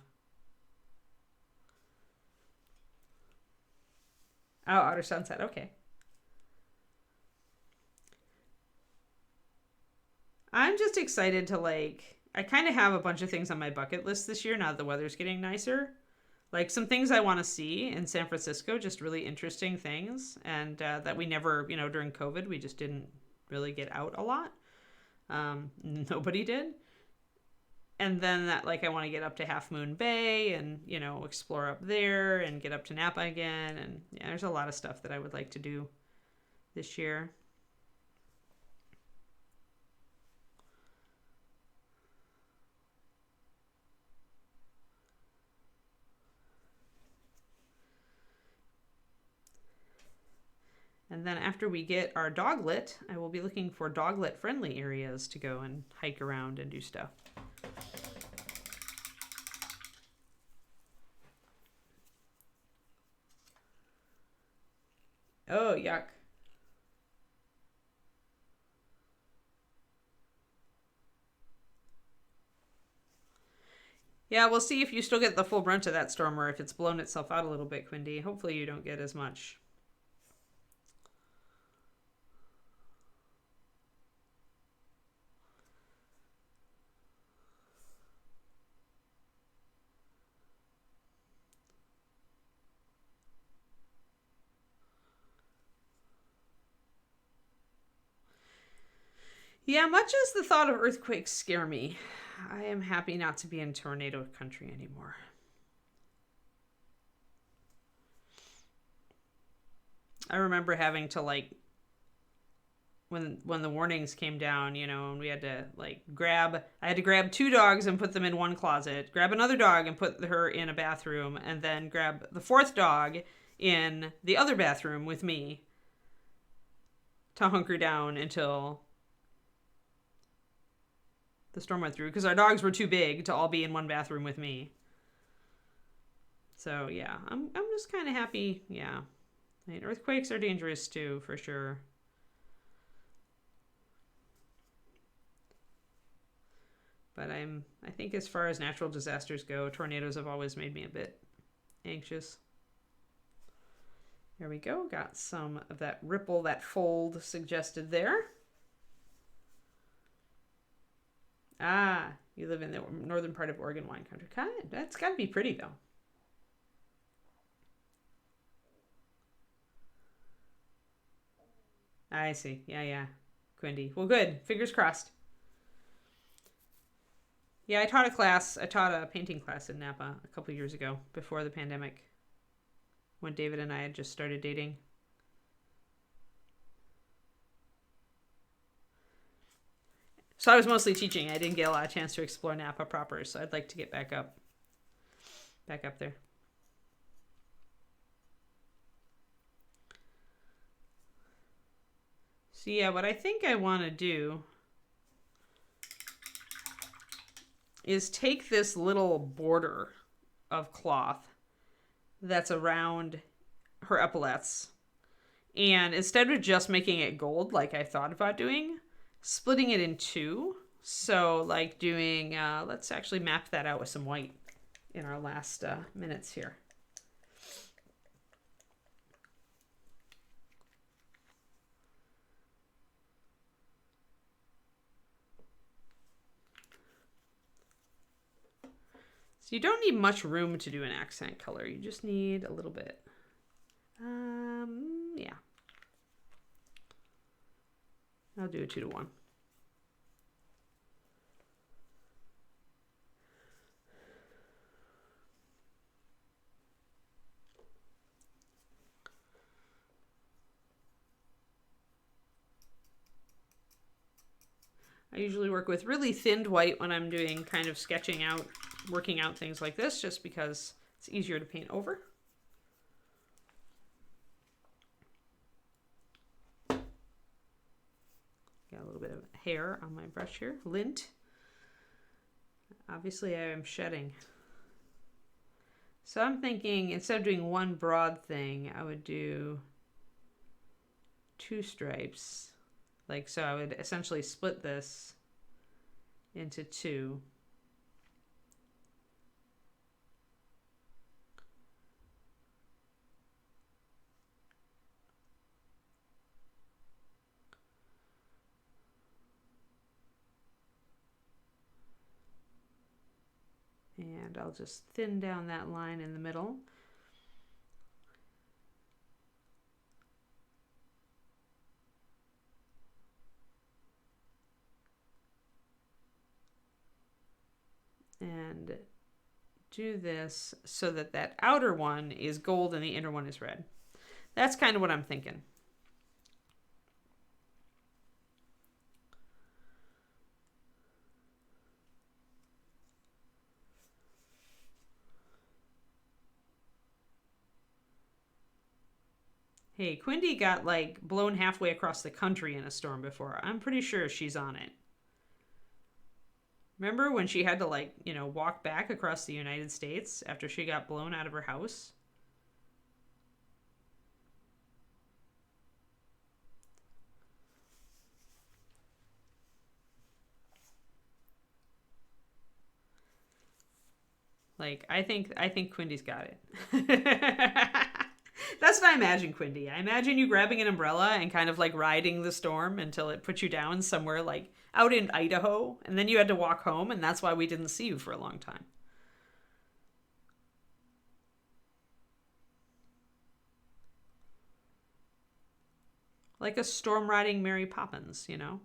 [SPEAKER 1] Oh, Outer Sunset. Okay. I'm just excited to, like, I kind of have a bunch of things on my bucket list this year now that the weather's getting nicer. Like, some things I want to see in San Francisco, just really interesting things. And that we never, you know, during COVID, we just didn't really get out a lot. Nobody did. And then that, like, I want to get up to Half Moon Bay and, you know, explore up there and get up to Napa again. And yeah, there's a lot of stuff that I would like to do this year. And then after we get our doglet, I will be looking for doglet friendly areas to go and hike around and do stuff. Oh, yuck. Yeah, we'll see if you still get the full brunt of that storm or if it's blown itself out a little bit, Quindy. Hopefully you don't get as much. Yeah, much as the thought of earthquakes scare me, I am happy not to be in tornado country anymore. I remember having to, like, when the warnings came down, you know, and we had to, like, I had to grab 2 dogs and put them in one closet, grab another dog and put her in a bathroom, and then grab the 4th dog in the other bathroom with me to hunker down until the storm went through, because our dogs were too big to all be in one bathroom with me. So yeah, I'm just kind of happy. Yeah, I mean, earthquakes are dangerous too, for sure. But I think as far as natural disasters go, tornadoes have always made me a bit anxious. There we go. Got some of that ripple, that fold suggested there. Ah, you live in the northern part of Oregon wine country. That's got to be pretty, though. I see. Yeah. Quindy. Well, good. Fingers crossed. Yeah, I taught a painting class in Napa a couple years ago before the pandemic, when David and I had just started dating. So I was mostly teaching. I didn't get a lot of chance to explore Napa proper, so I'd like to get back up there. So yeah, what I think I want to do is take this little border of cloth that's around her epaulets, and instead of just making it gold like I thought about doing, splitting it in 2. So like doing, let's actually map that out with some white in our last minutes here. So you don't need much room to do an accent color. You just need a little bit. Yeah. I'll do a 2-to-1. I usually work with really thinned white when I'm doing kind of sketching out, working out things like this, just because it's easier to paint over. Got a little bit of hair on my brush here, lint. Obviously I am shedding. So I'm thinking instead of doing one broad thing, I would do 2 stripes. Like, so I would essentially split this into 2. And I'll just thin down that line in the middle. And do this so that that outer one is gold and the inner one is red. That's kind of what I'm thinking. Hey, Quindy got like blown halfway across the country in a storm before. I'm pretty sure she's on it. Remember when she had to like, you know, walk back across the United States after she got blown out of her house? Like, I think Quindy's got it. That's what I imagine, Quindy. I imagine you grabbing an umbrella and kind of like riding the storm until it put you down somewhere like out in Idaho, and then you had to walk home, and that's why we didn't see you for a long time. Like a storm riding Mary Poppins, you know?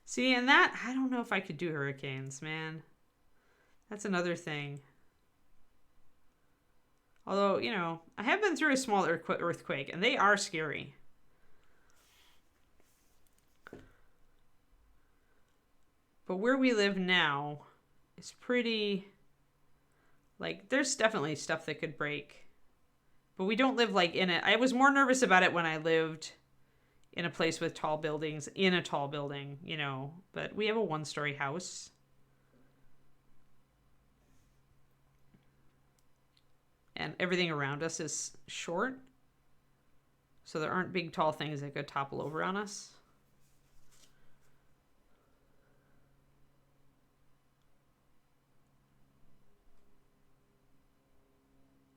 [SPEAKER 1] See, and that, I don't know if I could do hurricanes, man. That's another thing. Although, you know, I have been through a small earthquake, and they are scary. But where we live now is pretty... Like, there's definitely stuff that could break. But we don't live, like, in it. I was more nervous about it when I lived in a place with tall buildings, in a tall building, you know. But we have a 1-story house. And everything around us is short. So there aren't big, tall things that could topple over on us.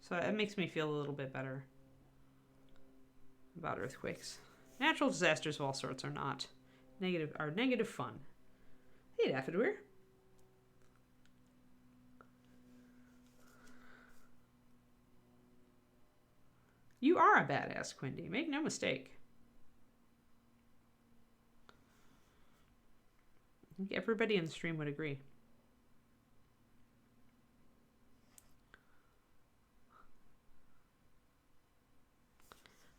[SPEAKER 1] So it makes me feel a little bit better about earthquakes. Natural disasters of all sorts are not negative fun. Hey, Daffodweir. You are a badass, Quindy. Make no mistake. I think everybody in the stream would agree.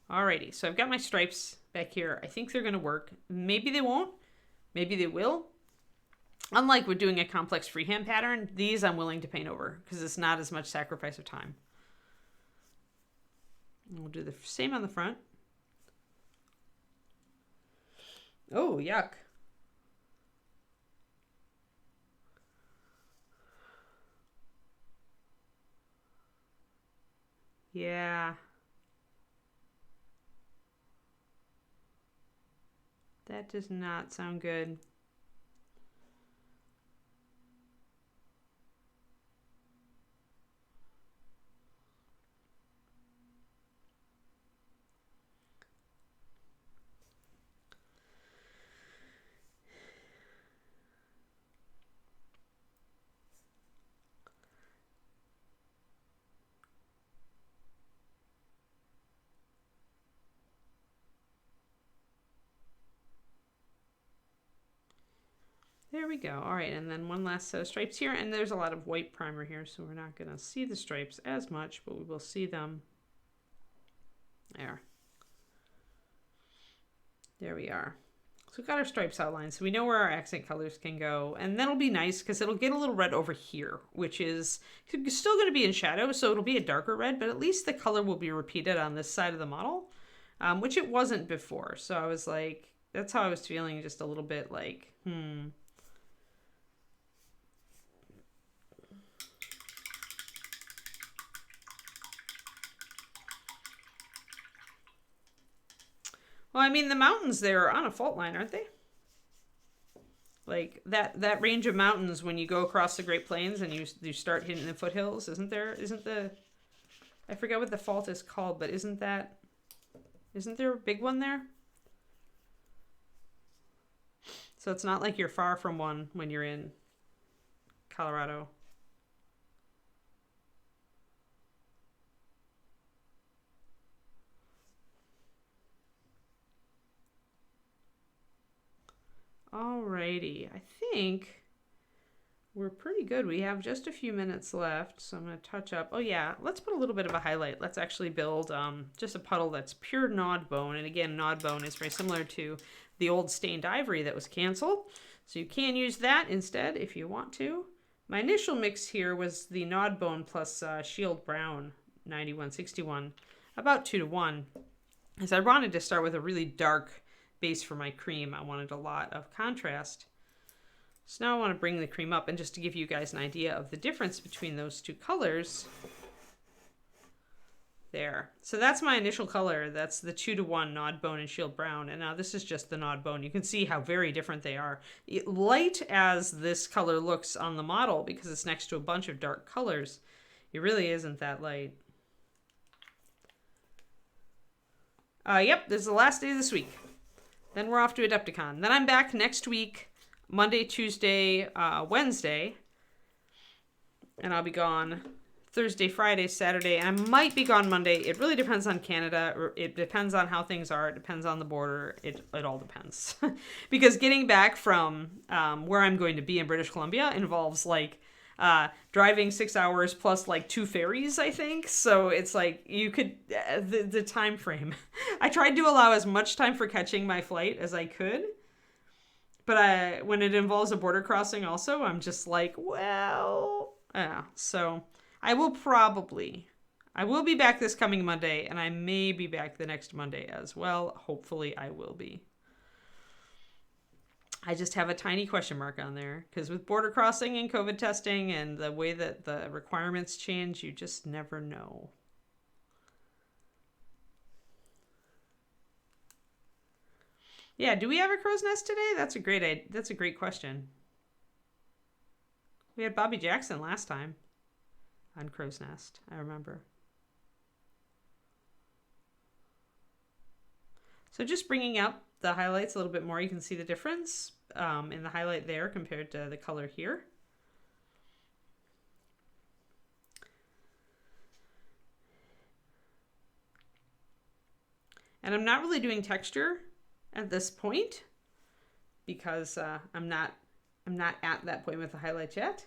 [SPEAKER 1] Alrighty, so I've got my stripes back here. I think they're going to work. Maybe they won't. Maybe they will. Unlike with doing a complex freehand pattern, these I'm willing to paint over because it's not as much sacrifice of time. And we'll do the same on the front. Oh, yuck. Yeah. That does not sound good. we go. All right, and then one last set of stripes here, and there's a lot of white primer here, so we're not going to see the stripes as much, but we will see them. There we are. So we've got our stripes outlined, so we know where our accent colors can go, and that'll be nice because it'll get a little red over here, which is still going to be in shadow, so it'll be a darker red, but at least the color will be repeated on this side of the model, which it wasn't before. So I was like, that's how I was feeling, just a little bit like, Well, I mean, the mountains there are on a fault line, aren't they? Like that range of mountains when you go across the Great Plains and you start hitting the foothills, isn't the I forget what the fault is called, but isn't there a big one there? So it's not like you're far from one when you're in Colorado. Alrighty, I think we're pretty good. We have just a few minutes left, so I'm going to touch up. Oh yeah, let's put a little bit of a highlight. Let's actually build just a puddle that's pure gnawed bone. And again, gnawed bone is very similar to the old stained ivory that was canceled. So you can use that instead if you want to. My initial mix here was the gnawed bone plus shield brown 9161, about 2-to-1. As I wanted to start with a really dark base for my cream. I wanted a lot of contrast. So now I want to bring the cream up, and just to give you guys an idea of the difference between those two colors. There. So that's my initial color. That's the 2-to-1 gnawed bone and shield brown. And now this is just the gnawed bone. You can see how very different they are. Light as this color looks on the model, because it's next to a bunch of dark colors, it really isn't that light. Yep, this is the last day of this week. Then we're off to Adepticon. Then I'm back next week, Monday, Tuesday, Wednesday. And I'll be gone Thursday, Friday, Saturday. And I might be gone Monday. It really depends on Canada. It depends on how things are. It depends on the border. It all depends. Because getting back from where I'm going to be in British Columbia involves like driving 6 hours plus like 2 ferries, I think. So it's like you could, the time frame. I tried to allow as much time for catching my flight as I could. But when it involves a border crossing also, I'm just like, well, yeah. So I will be back this coming Monday, and I may be back the next Monday as well. Hopefully I will be. I just have a tiny question mark on there, because with border crossing and COVID testing and the way that the requirements change, you just never know. Yeah, do we have a crow's nest today? That's a great question. We had Bobby Jackson last time on crow's nest, I remember. So just bringing up the highlights a little bit more, you can see the difference in the highlight there compared to the color here. And I'm not really doing texture at this point because I'm not at that point with the highlights yet.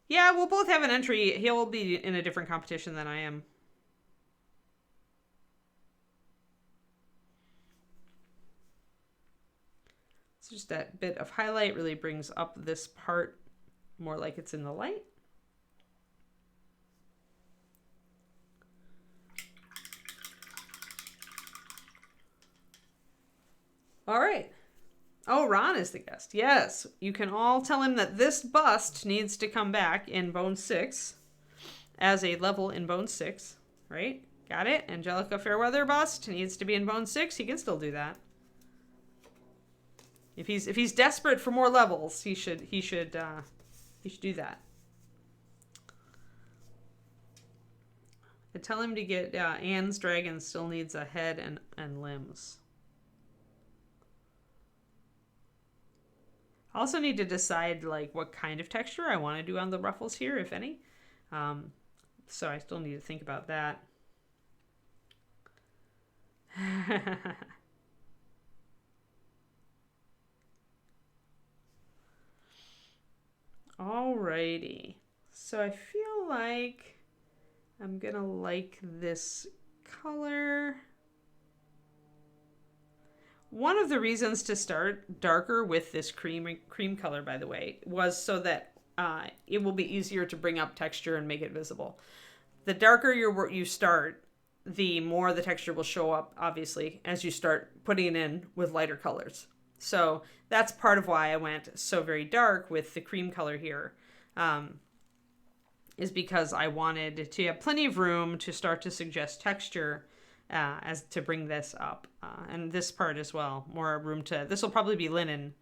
[SPEAKER 1] Yeah, we'll both have an entry. He'll be in a different competition than I am. So just that bit of highlight really brings up this part more like it's in the light. All right. Oh, Ron is the guest. Yes, you can all tell him that this bust needs to come back in Bone 6 as a level in Bone 6, right? Got it? Angelica Fairweather bust needs to be in Bone 6. He can still do that. If he's desperate for more levels, he should do that. I tell him to get Anne's dragon still needs a head and limbs. I also need to decide like what kind of texture I want to do on the ruffles here, if any. So I still need to think about that. Alrighty. So I feel like I'm gonna like this color. One of the reasons to start darker with this cream color, by the way, was so that it will be easier to bring up texture and make it visible. The darker you start, the more the texture will show up, obviously, as you start putting it in with lighter colors. So that's part of why I went so very dark with the cream color here, is because I wanted to have plenty of room to start to suggest texture as to bring this up. And this part as well, more room to, this will probably be linen,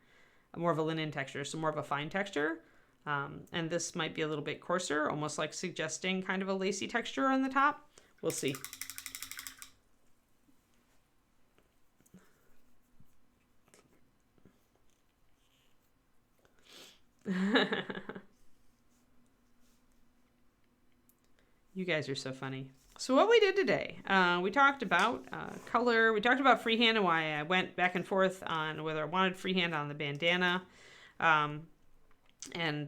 [SPEAKER 1] more of a linen texture, so more of a fine texture. And this might be a little bit coarser, almost like suggesting kind of a lacy texture on the top. We'll see. You guys are so funny. So what we did today, we talked about color, we talked about freehand and why I went back and forth on whether I wanted freehand on the bandana, and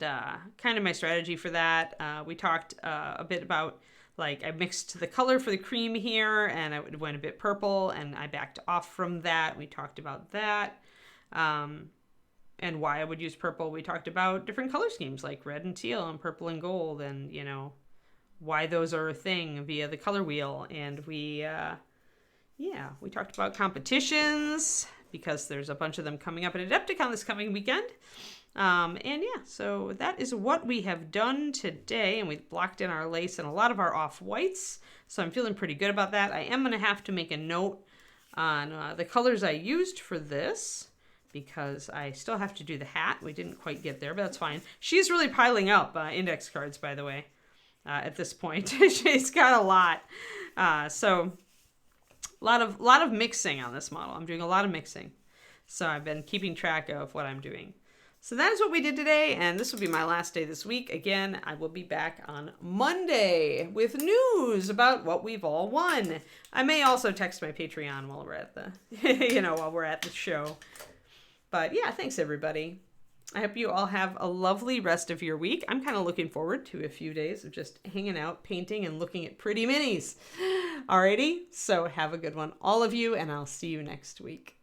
[SPEAKER 1] kind of my strategy for that. We talked a bit about, like, I mixed the color for the cream here, and it went a bit purple, and I backed off from that. We talked about that, and why I would use purple. We talked about different color schemes, like red and teal and purple and gold, and, you know, why those are a thing via the color wheel. And we talked about competitions, because there's a bunch of them coming up at Adepticon this coming weekend. So that is what we have done today, and we've blocked in our lace and a lot of our off-whites, so I'm feeling pretty good about that. I am going to have to make a note on the colors I used for this, because I still have to do the hat. We didn't quite get there, but that's fine. She's really piling up index cards, by the way. At this point, she's got a lot. So a lot of mixing on this model. I'm doing a lot of mixing. So I've been keeping track of what I'm doing. So that is what we did today, and this will be my last day this week. Again, I will be back on Monday with news about what we've all won. I may also text my Patreon while we're at the, while we're at the show. But yeah, thanks everybody. I hope you all have a lovely rest of your week. I'm kind of looking forward to a few days of just hanging out, painting, and looking at pretty minis. Alrighty, so have a good one, all of you, and I'll see you next week.